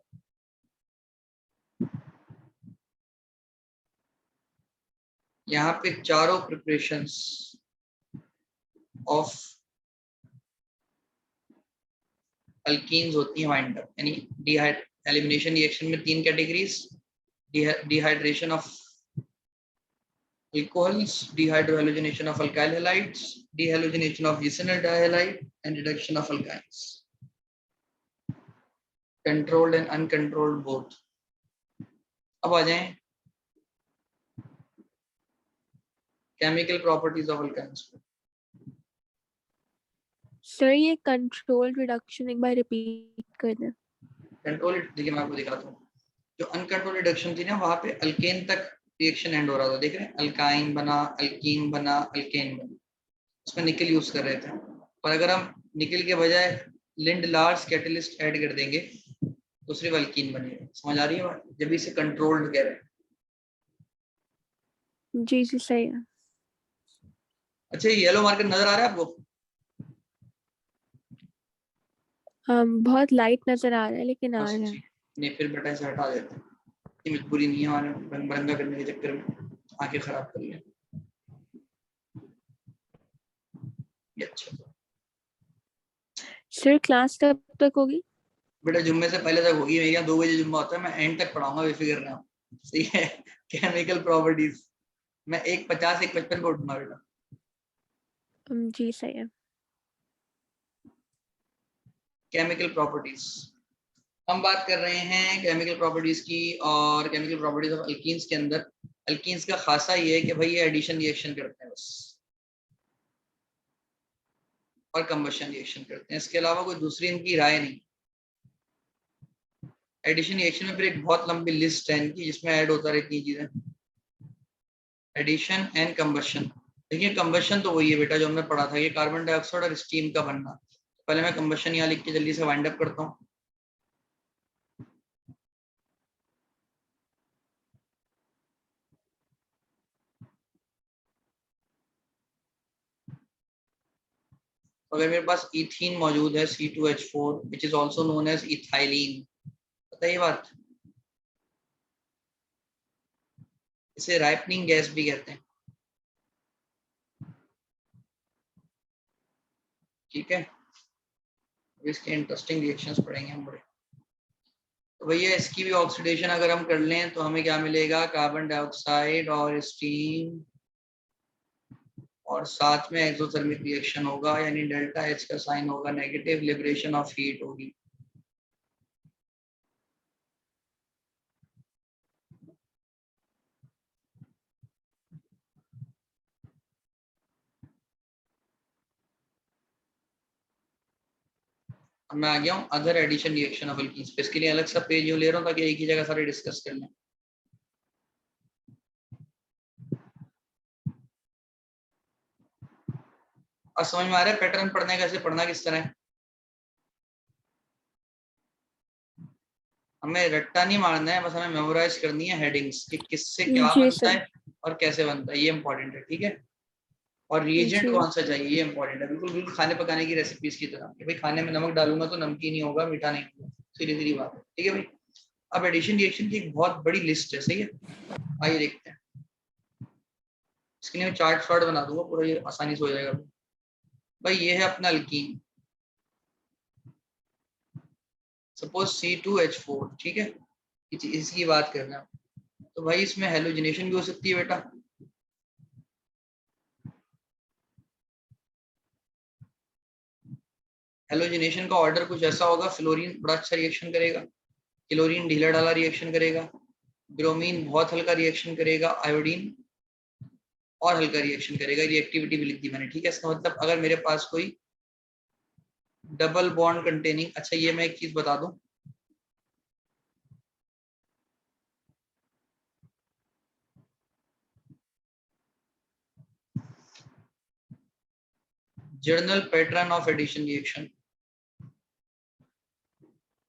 यहाँ पे चारों प्रिपरेशंस ऑफ अल्कीन्स होती हैं वाइंड अप, यानी एलिमिनेशन रिएक्शन में 3 categories, dehydration of alcohols, dehydrohalogenation of alkyl halides, dehalogenation of vicinal dihalide, and reduction of alkynes. Controlled and uncontrolled both. अब आ जाएं केमिकल प्रॉपर्टीज ऑफ alkynes पे। Sir ये control reduction एक बार repeat कर दें। Control, देखिए मैं आपको दिखाता हूँ। जो अनकंट्रोल रिडक्शन थी ना, वहां पे अल्केन तक रिएक्शन एंड हो रहा था, देख रहे हैं, अल्काइन बना, अल्कीन बना, अल्केन बना, उसमें निकल यूज कर रहे थे। पर अगर हम निकल के बजाय लिंड लार्ज कैटलिस्ट ऐड कर देंगे तो सिर्फ अल्कीन बनेगा। समझ आ रही है बात? जब इसे कंट्रोल्ड कह रहे हैं। जी जी सही है। अच्छा, ये येलो मार्कर नजर आ रहा है आपको? बहुत लाइट नजर आ रहा है लेकिन आ बस रहा है। ठीक, नहीं फिर बेटा इसे हटा देते हैं, ये मजबूरी नहीं है हमारे रंग बिरंगा करने के चक्कर में आंखें खराब कर लें। ये अच्छा सर क्लास कब तक होगी? बेटा, जुम्मे से पहले तक होगी। मेरे यहाँ 2 बजे जुम्मा होता है, मैं एंड तक पढ़ाऊंगा, बेफिक्र रहना। सही है। केमिकल प्रॉपर्टीज मैं 1:50 1:55 को उठूंगा बेटा। जी सही है। केमिकल प्रॉपर्टीज हम बात कर रहे हैं केमिकल प्रॉपर्टीज की, और केमिकल प्रॉपर्टीज ऑफ अल्कीन्स के अंदर अल्कीन्स का खासा ये है कि भाई ये एडिशन रिएक्शन करते हैं बस, और कंबशन रिएक्शन करते हैं, इसके अलावा कोई दूसरी इनकी राय नहीं। एडिशन रिएक्शन में फिर एक बहुत लंबी लिस्ट है इनकी जिसमें ऐड होता रहती है चीजें। एडिशन एंड कंबशन, देखिए कंबशन तो वही है बेटा जो हमने पढ़ा था, ये कार्बन डाइऑक्साइड और स्टीम का बनना। पहले मैं कंबशन यहाँ लिख के जल्दी से वाइंड अप करता हूँ। अगर मेरे पास इथीन मौजूद है C2H4 which is also known as ethylene, पता है ये बात? इसे राइपनिंग गैस भी कहते हैं। ठीक है, इसके इंटरेस्टिंग रिएक्शंस पढ़ेंगे हम बड़े। तो भैया इसकी भी ऑक्सीडेशन अगर हम कर लें तो हमें क्या मिलेगा? कार्बन डाइऑक्साइड और स्टीम, और साथ में एक्सोथर्मिक रिएक्शन होगा, यानी डेल्टा H का साइन होगा नेगेटिव, लिबरेशन ऑफ हीट होगी। अब मैं आ गया हूँ other addition reaction of alkenes पे। इसके लिए अलग सा पेज ले रहा हूँ ताकि एक ही जगह सारे डिस्कस कर लें। और समझ में आ रहा है पैटर्न पढ़ने का, ऐसे पढ़ना किस तरह है? हमें रट्टा नहीं मारना है, बस हमें मेमोराइज करनी है हेडिंग्स कि किससे क्या जी बनता सर। है और कैसे बनता है, ये इंपॉर्टेंट है। ठीक है, और रिएजेंट जी कौन सा चाहिए ये इंपॉर्टेंट है। बिल्कुल बिल्कुल खाने पकाने की रेसिपीज की तरह कि भाई खाने में नमक डालूंगा तो नमकीन ही होगा, मीठा नहीं होगा। सीधी सीधी बात है। ठीक है भाई, अब एडिशन रिएक्शन की एक बहुत बड़ी लिस्ट है। सही है, आइए देखते हैं। इसके लिए मैं चार्ट शॉर्ट बना दूंगा पूरा, ये आसानी से हो जाएगा। भाई ये है अपना अल्कीन, सपोज C2H4, ठीक है, इसकी बात कर रहे हैं। तो भाई इसमें हेलोजिनेशन भी हो सकती है बेटा। हेलोजिनेशन का ऑर्डर कुछ ऐसा होगा, फ्लोरीन बड़ा अच्छा रिएक्शन करेगा, क्लोरीन ढीला ढाला रिएक्शन करेगा, ब्रोमीन बहुत हल्का रिएक्शन करेगा, आयोडीन और हल्का रिएक्शन करेगा। रिएक्टिविटी भी लिख दी मैंने। ठीक है, इसका मतलब अगर मेरे पास कोई डबल बॉन्ड कंटेनिंग, अच्छा ये मैं एक चीज बता दूं, general pattern of addition reaction,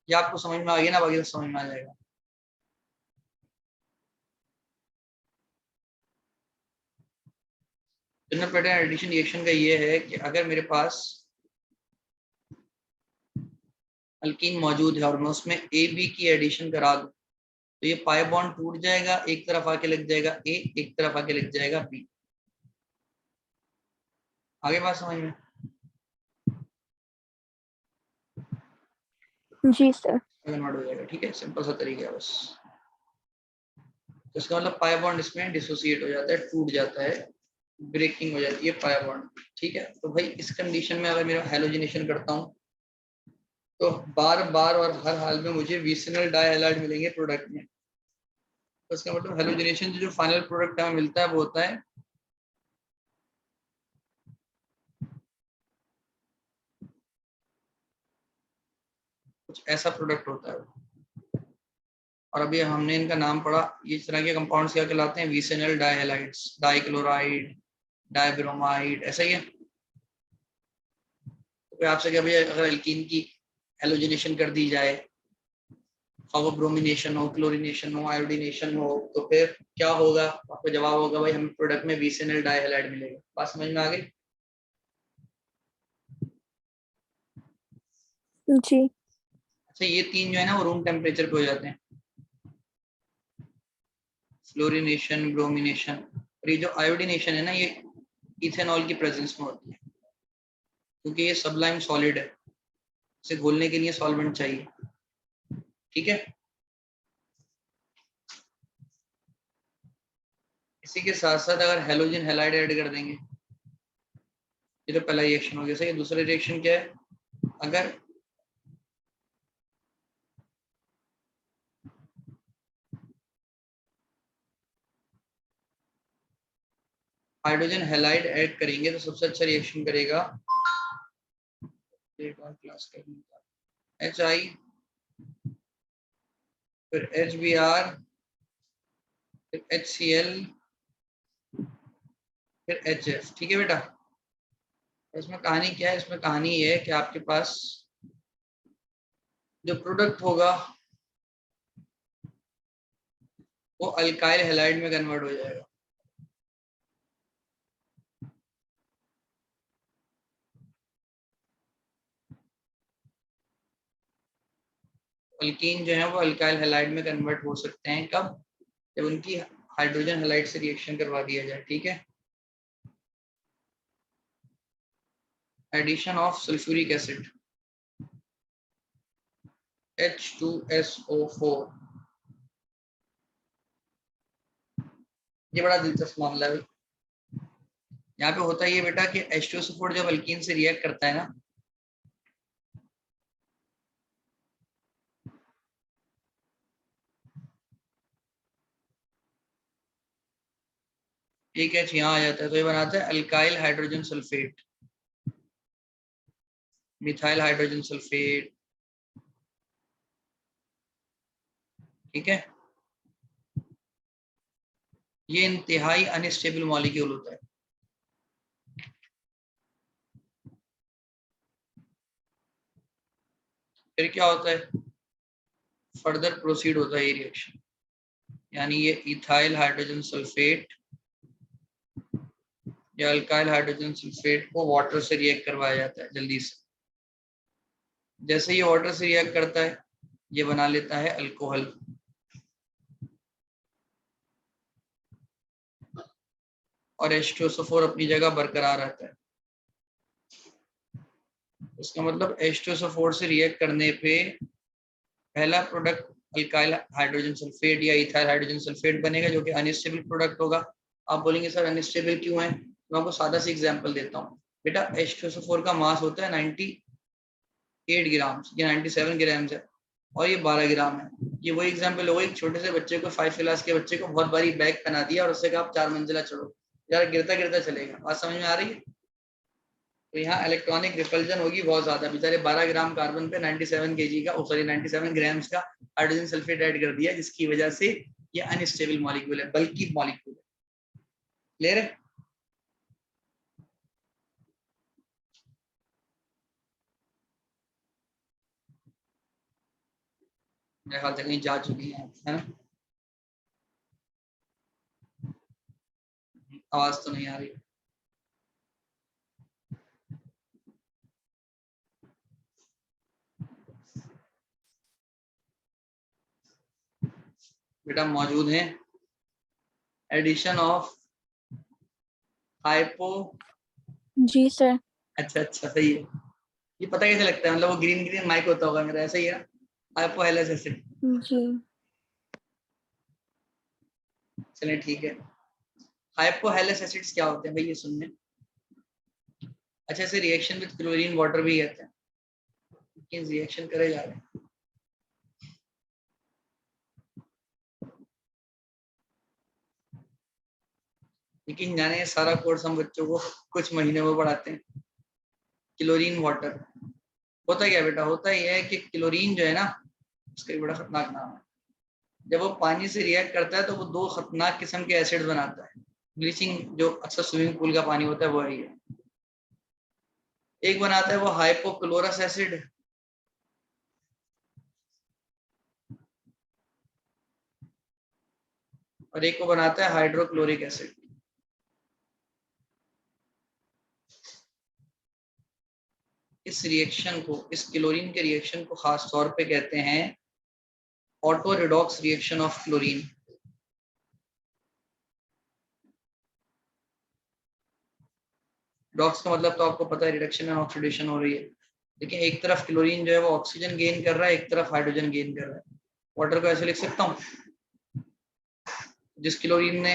ये आपको समझ में आ गया ना? बाकी तो समझ में आ जाएगा। जर्नल पैटर्न एडिशन रिएक्शन का ये है कि अगर मेरे पास अल्कीन मौजूद है और मैं उसमें ए बी की एडिशन करा दूं तो ये पाई बॉन्ड टूट जाएगा, एक तरफ आके लग जाएगा ए, एक तरफ आके लग जाएगा बी। आगे बात समझ में? जी सर। कन्वर्ट हो जाएगा। ठीक है, सिंपल सा तरीका है बस। तो इसका मतलब पाई बॉन्ड इसमें डिसोसिएट हो जाता है, टूट जाता है, ब्रेकिंग हो जाती है पाई बॉन्ड। ठीक है, तो भाई इस कंडीशन में अगर मेरा हैलोजिनेशन करता हूँ तो बार बार और हर हाल में मुझे विसिनल डाइहैलाइड मिलेंगे प्रोडक्ट में। तो इसका मतलब हैलोजिनेशन जो फाइनल प्रोडक्ट हमें मिलता है वो होता है कुछ ऐसा प्रोडक्ट होता है। और अभी हमने इनका नाम पढ़ा, इस तरह के कंपाउंड्स क्या कहलाते हैं, विसिनल डाइहैलाइड्स, डाइक्लोराइड, डाइब्रोमाइड, ऐसा ही है। तो आपसे क्या भैया अगर एल्कीन की हैलोजिनेशन कर दी जाए, वो ब्रोमिनेशन हो, क्लोरिनेशन हो, आयोडीनेशन हो, तो फिर क्या होगा? आपका जवाब होगा भाई हमें प्रोडक्ट में विसिनल डाइहैलाइड मिलेगा। बात समझ में आ गई? जी। अच्छा, ये तीन जो है ना वो रूम टेम्परेचर पे हो जाते हैं, फ्लोरिनेशन, ब्रोमिनेशन। और ये जो आयोडीनेशन है ना, ये इथेनॉल की प्रेजेंस में होती है, क्योंकि ये सबलाइम सॉलिड है, इसे घोलने के लिए सॉल्वेंट चाहिए। ठीक है, इसी के साथ साथ अगर हैलोजन हैलाइड ऐड कर देंगे, ये तो पहला रिएक्शन हो गया। सही, दूसरा रिएक्शन क्या है? अगर हाइड्रोजन हैलाइड ऐड करेंगे तो सबसे अच्छा रिएक्शन करेगा, एक और क्लास का HI, फिर HBr, फिर HCl, फिर HF। ठीक है बेटा, इसमें कहानी क्या है? इसमें कहानी ये है कि आपके पास जो प्रोडक्ट होगा वो अल्काइल हैलाइड में कन्वर्ट हो जाएगा। अल्कीन जो है वो अल्काइल हैलाइड में कन्वर्ट हो सकते हैं कब? जब उनकी हाइड्रोजन हैलाइड से रिएक्शन करवा दिया जाए। ठीक है, addition of sulphuric acid H2SO4, ये बड़ा दिलचस्प मामला है। यहाँ पे होता है ये बेटा कि H2SO4 जब अल्कीन से रिएक्ट करता है ना, एक H यहाँ आ जाता है, तो ये बनाता है alkyl hydrogen sulphate, methyl hydrogen sulphate. ठीक है, ये इंतहाई अनस्टेबल मॉलिक्यूल होता है। फिर क्या होता है? फर्दर प्रोसीड होता है ये रिएक्शन, यानी ये इथाइल हाइड्रोजन सल्फेट या अल्काइल हाइड्रोजन सल्फेट को वाटर से रिएक्ट करवाया जाता है जल्दी से। जैसे ये वाटर से रिएक्ट करता है, ये बना लेता है अल्कोहल, और H2SO4 अपनी जगह बरकरार रहता है। इसका मतलब H2SO4 से रिएक्ट करने पे पहला प्रोडक्ट अल्काइल हाइड्रोजन सल्फेट या इथाइल हाइड्रोजन सल्फेट बनेगा, जो कि अनस्टेबल प्रोडक्ट होगा। आप बोलेंगे सर अनस्टेबल क्यों है? मैं आपको सादा सी एग्जांपल देता हूँ। बेटा H2SO4 का मास होता है 98 ग्राम या 97 ग्राम है, और ये 12 ग्राम है। ये वही एग्जांपल होगा, एक छोटे से बच्चे को 5 क्लास के बच्चे को बहुत भारी बैग पहना दिया और उससे कहा आप 4 मंजिला चढ़ो, यार गिरता गिरता चलेगा। बात समझ में आ रही है? तो यहाँ इलेक्ट्रॉनिक रिपल्जन होगी बहुत ज्यादा। बेचारे 12 ग्राम कार्बन पे 97 केजी का, सॉरी 97 ग्राम्स का हाइड्रोजन सल्फेट ऐड कर दिया, जिसकी वजह से ये अनस्टेबल मॉलिक्यूल है, बल्कि मॉलिक्यूल है। क्लियर है? मेरे ख्याल से कहीं जा चुकी है ना? आवाज तो नहीं आ रही। बेटा मौजूद है एडिशन ऑफ हाइपो। जी सर। अच्छा अच्छा, सही है। ये पता कैसे लगता है? मतलब वो ग्रीन ग्रीन माइक होता होगा मेरा, ऐसा ही है ना? Hypohalous acid. जी। चलिए ठीक है। हाइपोहेलस एसिड्स क्या होते हैं भाई, ये सुनने। अच्छा, से रिएक्शन विद क्लोरीन वाटर भी कहते हैं, लेकिन रिएक्शन करे जा रहे हैं। लेकिन जाने ये सारा कोर्स हम बच्चों को कुछ महीने में पढ़ाते हैं। क्लोरीन वाटर होता क्या बेटा, होता ये है कि क्लोरीन जो है ना, उसका एक बड़ा खतरनाक नाम है। जब वो पानी से रिएक्ट करता है तो वो दो खतरनाक किस्म के एसिड बनाता है। ब्लीचिंग जो अक्सर स्विमिंग पूल का पानी होता है वही है। एक बनाता है वो हाइपोक्लोरस एसिड, और एक को बनाता है हाइड्रोक्लोरिक एसिड। इस रिएक्शन को, इस क्लोरीन के रिएक्शन को खास तौर पे कहते हैं auto redox reaction of chlorine. Redox का मतलब तो आपको पता है, रिडक्शन एंड ऑक्सीडेशन हो रही है। लेकिन एक तरफ क्लोरीन जो है वो ऑक्सीजन गेन कर रहा है, एक तरफ हाइड्रोजन गेन कर रहा है। वाटर को ऐसे लिख सकता हूँ, जिस क्लोरीन ने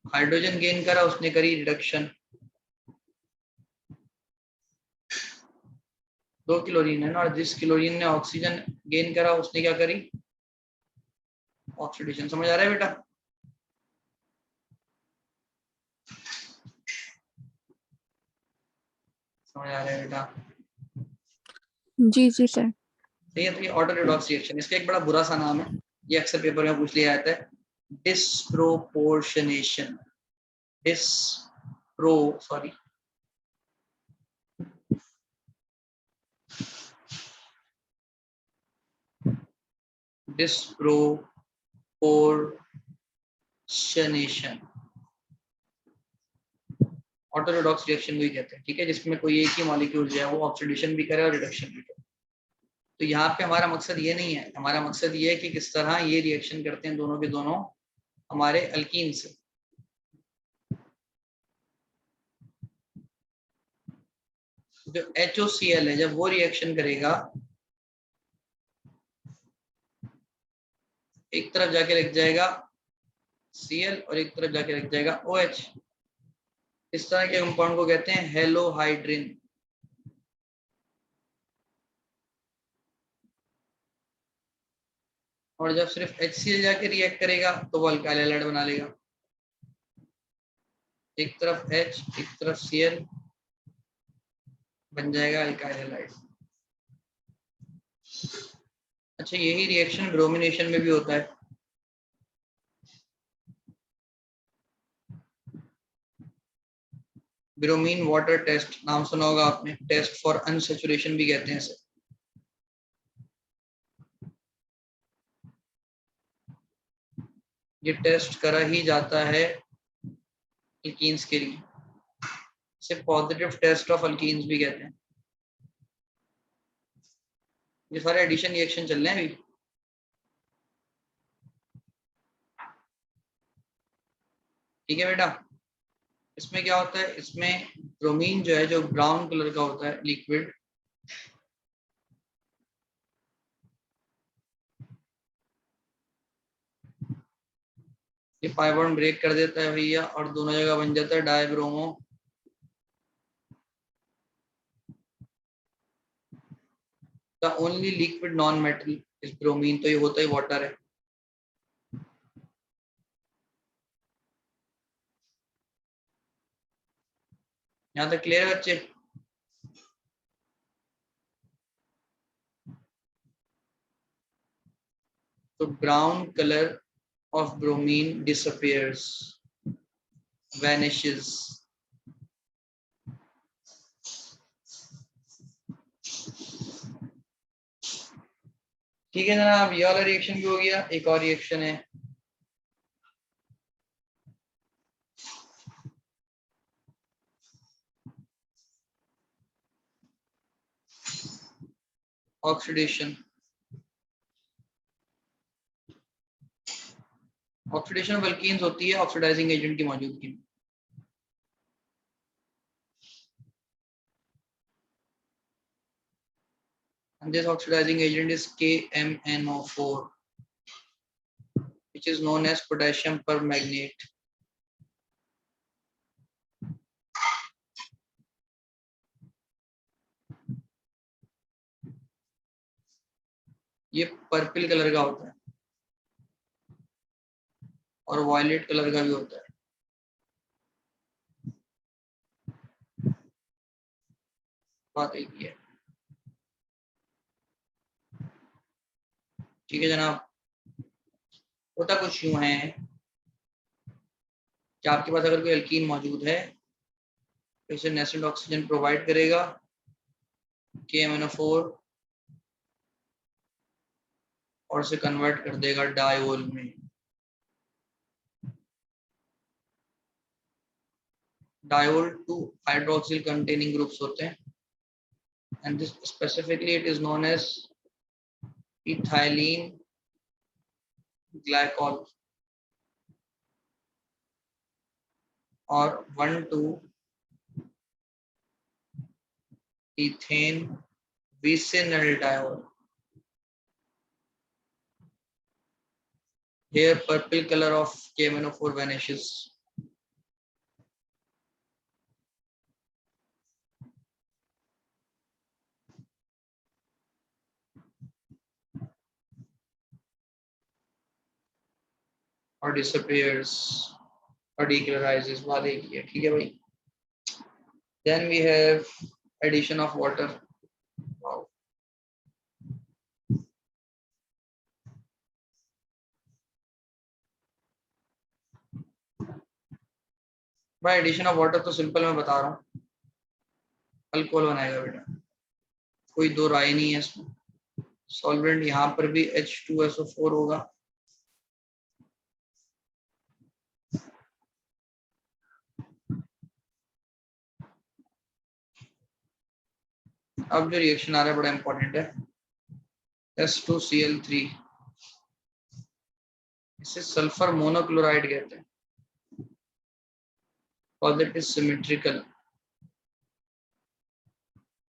हाइड्रोजन गेन करा उसने करी रिडक्शन। दो क्लोरीन है ना, और जिस क्लोरीन ने ऑक्सीजन गेन करा उसने क्या करी, ऑक्सीडेशन। समझ आ रहा है बेटा? समझ आ रहा है बेटा? जी सर। ठीक है, तो ये ऑटो रिडॉक्स रिएक्शन, इसका एक बड़ा बुरा सा नाम है, ये अक्सर पेपर में पूछ लिया जाता है, disproportionation. Sorry, disproportionation, auto redox reaction भी कहते हैं। ठीक है, जिसमें कोई एक ही मॉलिक्यूल जो है वो ऑक्सीडेशन भी करे और रिडक्शन भी करे। तो यहाँ पे हमारा मकसद ये नहीं है, हमारा मकसद ये है कि किस तरह ये रिएक्शन करते हैं दोनों के दोनों हमारे अल्कीन से। जो HOCl है, जब वो रिएक्शन करेगा, एक तरफ जाके लग जाएगा Cl और एक तरफ जाके लग जाएगा OH। इस तरह के कंपाउंड को कहते हैं हेलोहाइड्रिन। और जब सिर्फ HCl जाके रिएक्ट करेगा तो वो अल्काइल हैलाइड बना लेगा। एक तरफ H, एक तरफ Cl, बन जाएगा अल्काइल हैलाइड। अच्छा, यही रिएक्शन ब्रोमिनेशन में भी होता है। ब्रोमीन वाटर टेस्ट नाम सुना होगा आपने, टेस्ट फॉर अनसैचुरेशन भी कहते हैं इसे। ये टेस्ट करा ही जाता है अल्कीन्स के लिए, इसे पॉजिटिव टेस्ट ऑफ अल्कीन्स भी कहते हैं। ये सारे एडिशन रिएक्शन चल रहे हैं अभी। ठीक है बेटा, इसमें क्या होता है, इसमें ब्रोमीन जो है, जो ब्राउन कलर का होता है लिक्विड, ये पाई बॉन्ड ब्रेक कर देता है भैया, और दोनों जगह बन जाता है dibromo. The only liquid non metal is bromine, तो ये होता ही वाटर है। यहाँ तक क्लियर है बच्चे? तो brown colour of bromine disappears, vanishes. ठीक है जनाब, ये वाला रिएक्शन भी हो गया। एक और रिएक्शन है, ऑक्सीडेशन। ऑक्सीडेशन ऑफ अल्कीन्स होती है ऑक्सीडाइजिंग एजेंट की मौजूदगी में। And this oxidizing agent is KMNO4, which is known as potassium permanganate. ये पर्पल कलर का होता है और वायलेट कलर का भी होता है। बात एक ही है। ठीक है जनाब, होता कुछ यूं है कि आपके पास अगर कोई एल्कीन मौजूद है तो इसे नेचुरल ऑक्सीजन प्रोवाइड करेगा KMnO4 और उसे कन्वर्ट कर देगा डायोल में। डायोल 2 हाइड्रोक्सिल कंटेनिंग ग्रुप्स होते हैं and this specifically it is known as ethylene glycol और 1,2-ethane vicinaldiol. Here purple color of KMnO4 vanishes. और disappears or decolorizes. बात एक ही है। ठीक है भाई। Then we have addition of water. Wow. भाई एडिशन ऑफ वाटर तो सिंपल मैं बता रहा हूँ, अल्कोहल बनाएगा बेटा, कोई दो राय नहीं है इसमें। सॉल्वेंट यहाँ पर भी H2SO4 होगा, अब जो रिएक्शन आ रहा है बड़ा इंपॉर्टेंट है, S2Cl3, इसे सल्फर मोनोक्लोराइड कहते हैं और इट इज सिमेट्रिकल।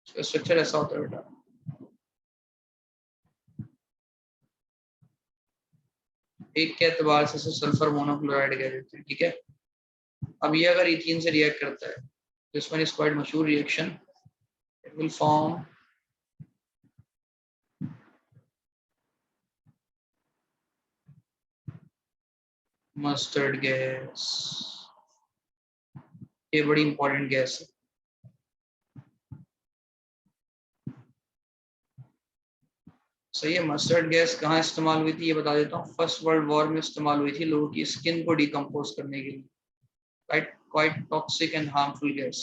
स्ट्रक्चर ऐसा होता है बेटा, एक के एतबार से सल्फर मोनोक्लोराइड कह देते हैं। ठीक है, अब ये अगर इथीन से रिएक्ट करता है, दिस वन इज क्वाइट मशहूर reaction, it will form mustard gas. ये बड़ी इंपॉर्टेंट गैस है। सही है, मस्टर्ड गैस कहाँ इस्तेमाल हुई थी ये बता देता हूँ। फर्स्ट वर्ल्ड वॉर में इस्तेमाल हुई थी लोगों की स्किन को डिकम्पोज करने के लिए। Right, quite toxic and harmful gas.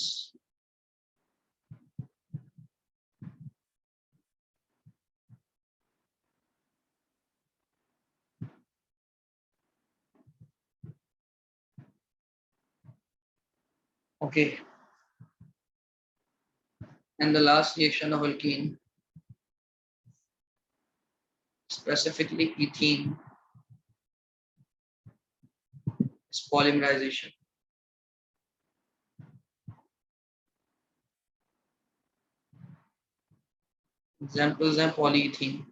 Okay, and the last reaction of alkene, specifically ethene, is polymerization. Examples हैं polyethene.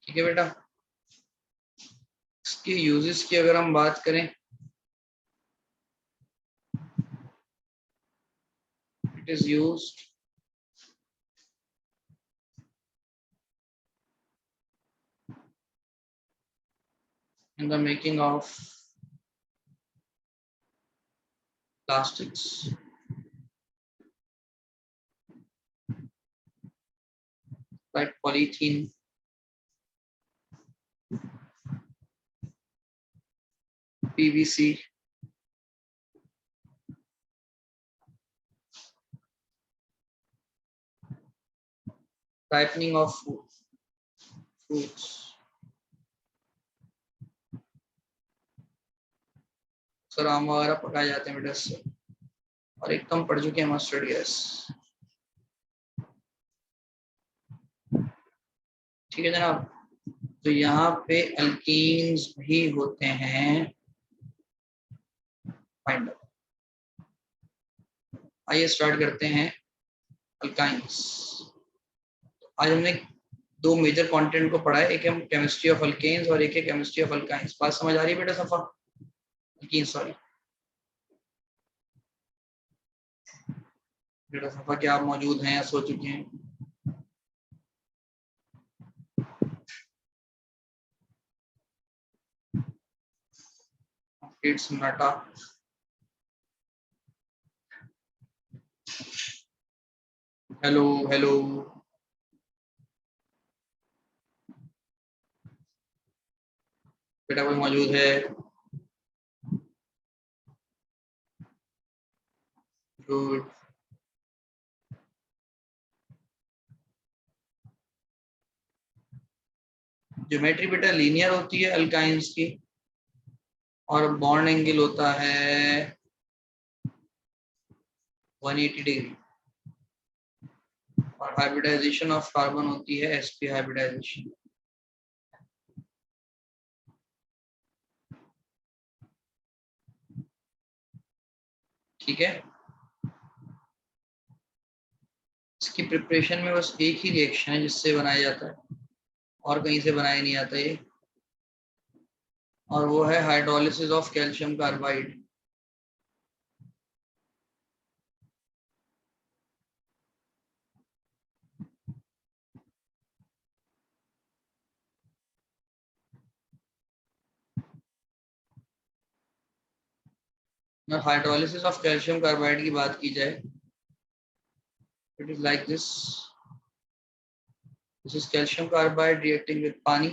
ठीक है बेटा, इसके यूजेस की अगर हम बात करें, it is used in the making of plastics, like polyethylene, PVC, ripening of fruits, sir आम वगैरह पकाए जाते हैं बेटा इससे। और एक कम पड़ चुके हैं मस्टर्ड गैस। ठीक है जनाब, तो यहाँ पे अल्कीन्स भी होते हैं। फाइंड आइए स्टार्ट करते हैं अल्काइंस। आज हमने दो मेजर कंटेंट को पढ़ा है, एक है केमिस्ट्री ऑफ अल्केन्स और एक है केमिस्ट्री ऑफ अल्काइंस। बात समझ आ रही है बेटा? सफा अल्कीन, सॉरी बेटा सफा, क्या आप मौजूद हैं या सो चुके हैं? It's NATA. हेलो हेलो, बेटा कोई मौजूद है? गुड। ज्योमेट्री बेटा लीनियर होती है अल्काइंस की, और बॉन्ड एंगल होता है 180 डिग्री, और हाइब्रिडाइजेशन ऑफ कार्बन होती है sp हाइब्रिडाइजेशन। ठीक है, इसकी प्रिपरेशन में बस एक ही रिएक्शन है जिससे बनाया जाता है, और कहीं से बनाया नहीं आता ये, और वो है hydrolysis of calcium carbide. Hydrolysis of calcium carbide की बात की जाए, it is like this is calcium carbide reacting with पानी,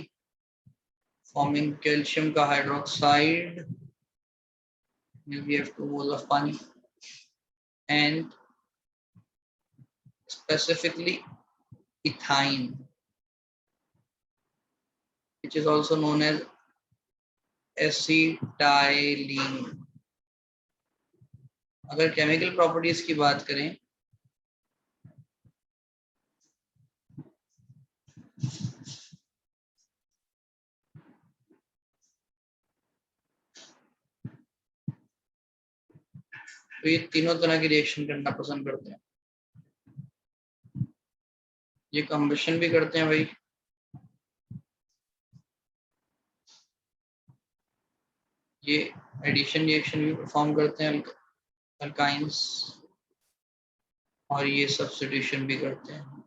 फॉर्मिंग कैल्शियम का hydroxide, we have 2 moles of pani, and specifically ethine, which is also known as acetylene। अगर chemical properties की बात करें तो ये तीनों तरह की रिएक्शन करना पसंद करते हैं। ये कंबशन भी करते हैं भाई, ये एडिशन रिएक्शन भी परफॉर्म करते हैं अल्काइंस, और ये सब्स्टिट्यूशन भी करते हैं।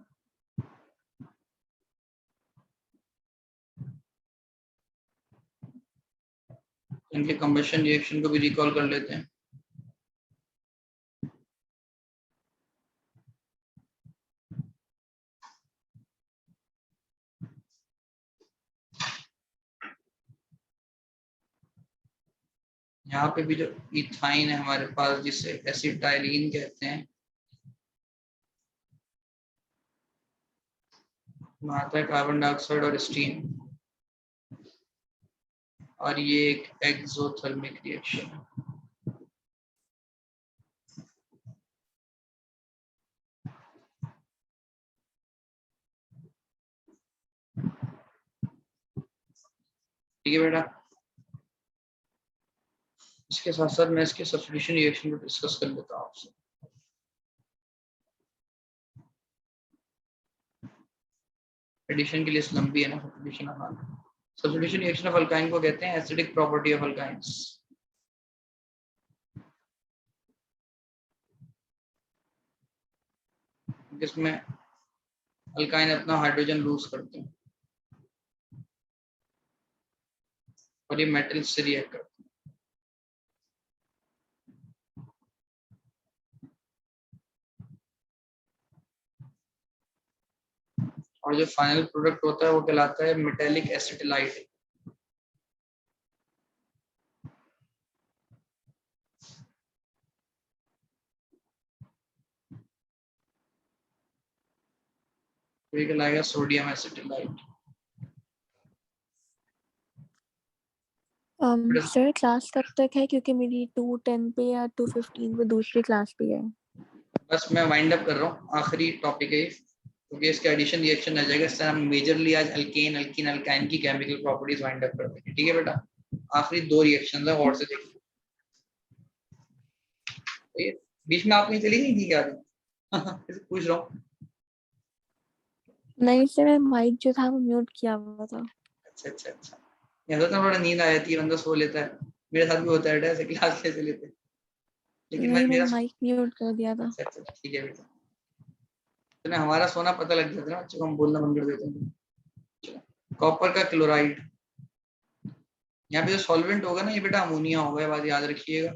इनके कंबशन रिएक्शन को भी रिकॉल कर लेते हैं। यहाँ पे भी जो इथाइन है हमारे पास, जिसे एसिटाइलिन कहते हैं, आता है कार्बन डाइऑक्साइड और स्टीम, और ये एक एक्सोथर्मिक रिएक्शन है। ठीक है बेटा, इसके साथ साथ मैं इसके सब्स्टिट्यूशन रिएक्शन को डिस्कस कर लेता हूँ आपसे। एडिशन की लिस्ट लंबी है ना, सब्स्टिट्यूशन आसान। सब्स्टिट्यूशन रिएक्शन ऑफ अल्काइन को कहते हैं एसिडिक प्रॉपर्टी ऑफ अल्काइंस। जिसमें अल्काइन अपना हाइड्रोजन लूज करते हैं और ये मेटल से रिएक्ट करते हैं, और जो फाइनल प्रोडक्ट होता है वो कहलाता है मेटेलिक एसिटिलाइट। तो ये कहलाएगा सोडियम एसिटिलाइट। सर क्लास कब तक है, क्योंकि मेरी 2:10 पे या 2:15 पे दूसरी क्लास भी है। बस मैं वाइंड अप कर रहा हूँ, आखिरी टॉपिक है क्योंकि इसका एडिशन रिएक्शन आ जाएगा। इस तरह हम मेजरली आज अल्केन अल्कीन अल्काइन की केमिकल प्रॉपर्टीज वाइंड अप करते हैं। ठीक है बेटा, आखिरी 2 रिएक्शन है और से देखिए। तो ये बीच में आप कहीं चली नहीं थी क्या? पूछ रहा हूँ। नहीं से मैं माइक जो था वो म्यूट किया हुआ था। अच्छा अच्छा अच्छा, यहाँ तो थोड़ा नींद आ जाती है, बंदा सो लेता है, मेरे साथ भी होता है ऐसे, क्लास कैसे लेते हैं। लेकिन मैं नहीं मैंने मेरा माइक म्यूट कर दिया था। अच्छा अच्छा ठीक है बेटा, तो ना हमारा सोना पता लग जाता है ना बच्चों को, हम बोलना बंद कर देते हैं। कॉपर का क्लोराइड, यहाँ पे जो सॉल्वेंट होगा ना ये बेटा अमोनिया होगा, ये बात याद रखिएगा।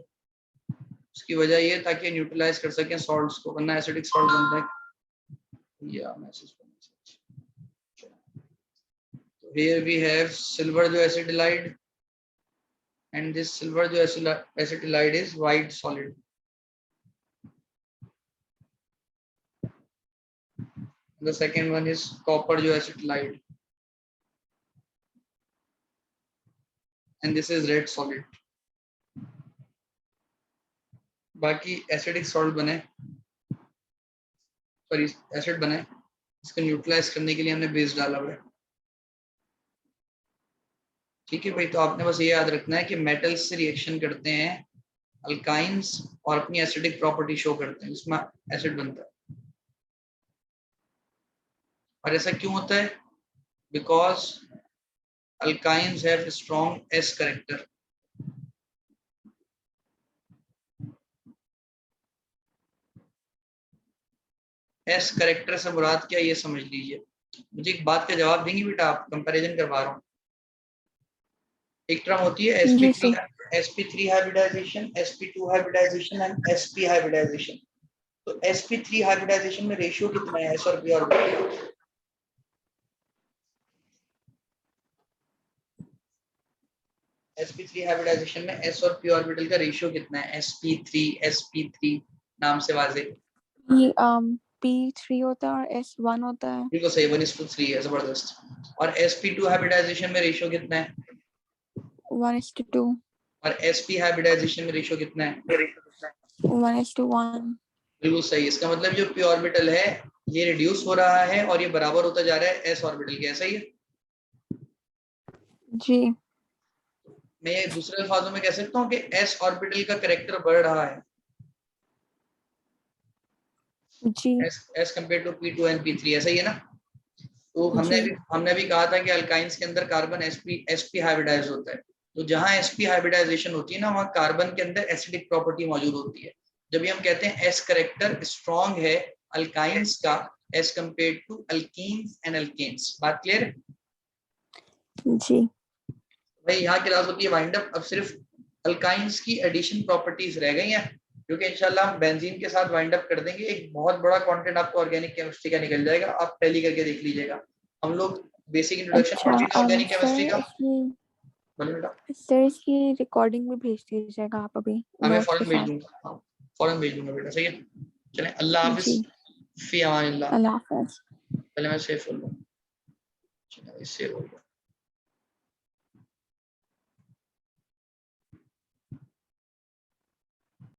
उसकी वजह ये ताकि न्यूट्रलाइज कर सकें सॉल्ट्स को, वरना एसिडिक सॉल्ट बनता है। या मैसेज तो here we have silver जो acetalide, and this silver जो acetalide is white solid. The second one is copper जो acetalide, and this is red solid. बाकी एसिडिक सॉल्ट बने, सॉरी एसिड बने, इसको न्यूट्रलाइज करने के लिए हमने बेस डाला हुआ है। ठीक है भाई, तो आपने बस ये याद रखना है कि मेटल्स से रिएक्शन करते हैं अल्काइंस और अपनी एसिडिक प्रॉपर्टी शो करते हैं, इसमें एसिड बनता है। और ऐसा क्यों होता है? Because alkynes have strong S character. S character से मुराद क्या, ये समझ लीजिए। मुझे एक बात का जवाब देंगे बेटा, आप कंपैरिजन करवा रहा हूँ। एक टर्म होती है जी sp3 sir. sp3 hybridization, sp2 hybridization and sp hybridization. तो sp3 हाइब्रिडाइजेशन में रेशियो कितना है s और p ऑर्बिटल का? sp3 हाइब्रिडाइजेशन में s और p ऑर्बिटल का रेशियो कितना है? sp3 नाम से वाजे। ये P3 होता है और S1 होता है। बिल्कुल सही, 1:3 है, जबरदस्त। और sp2 हाइब्रिडाइजेशन में रेशियो कितना है? 1:2। और sp हाइब्रिडाइजेशन में रेशियो कितना है? 1:1। बिल्कुल सही। इसका मतलब जो p ऑर्बिटल है ये रिड्यूस हो रहा है और ये बराबर होता जा रहा है s ऑर्बिटल के, ऐसा ही है। जी मैं ये दूसरे अल्फाजों में कह सकता हूँ कि s ऑर्बिटल का कैरेक्टर बढ़ रहा है जी as compare to p2 and p3, ऐसा ही है ना। तो जी हमने भी कहा था कि अल्काइंस के अंदर कार्बन sp हाइब्रिडाइज होता है। तो जहां sp हाइब्रिडाइजेशन होती है ना, वहां कार्बन के अंदर एसिडिक प्रॉपर्टी मौजूद होती है। जब भी हम कहते हैं s करेक्टर स्ट्रॉन्ग है अल्काइंस का as compare to alkenes and alkanes. बात क्लियर है जी भाई? यहाँ की क्लास होती है वाइंड अप। अब सिर्फ अल्काइंस की एडिशन प्रॉपर्टीज रह गई हैं, क्योंकि इंशाल्लाह हम बेंजीन के साथ वाइंड अप कर देंगे। एक बहुत बड़ा कंटेंट आपको ऑर्गेनिक केमिस्ट्री का निकल जाएगा, आप टैली करके देख लीजिएगा। हम लोग बेसिक इंट्रोडक्शन अच्छा। पढ़ चुके हैं ऑर्गेनिक केमिस्ट्री सर का। इसकी बोलो बेटा। सर इसकी रिकॉर्डिंग भी भेज दीजिएगा आप अभी हाँ मैं नोट्स के फौरन भेज साथ। दूंगा, हाँ फौरन भेज दूंगा बेटा, सही है। चलें, अल्लाह हाफिज, जी फी अमानिल्लाह। अल्लाह हाफ़िज़। पहले मैं सेव कर लूँ, चलें इससे हो गया।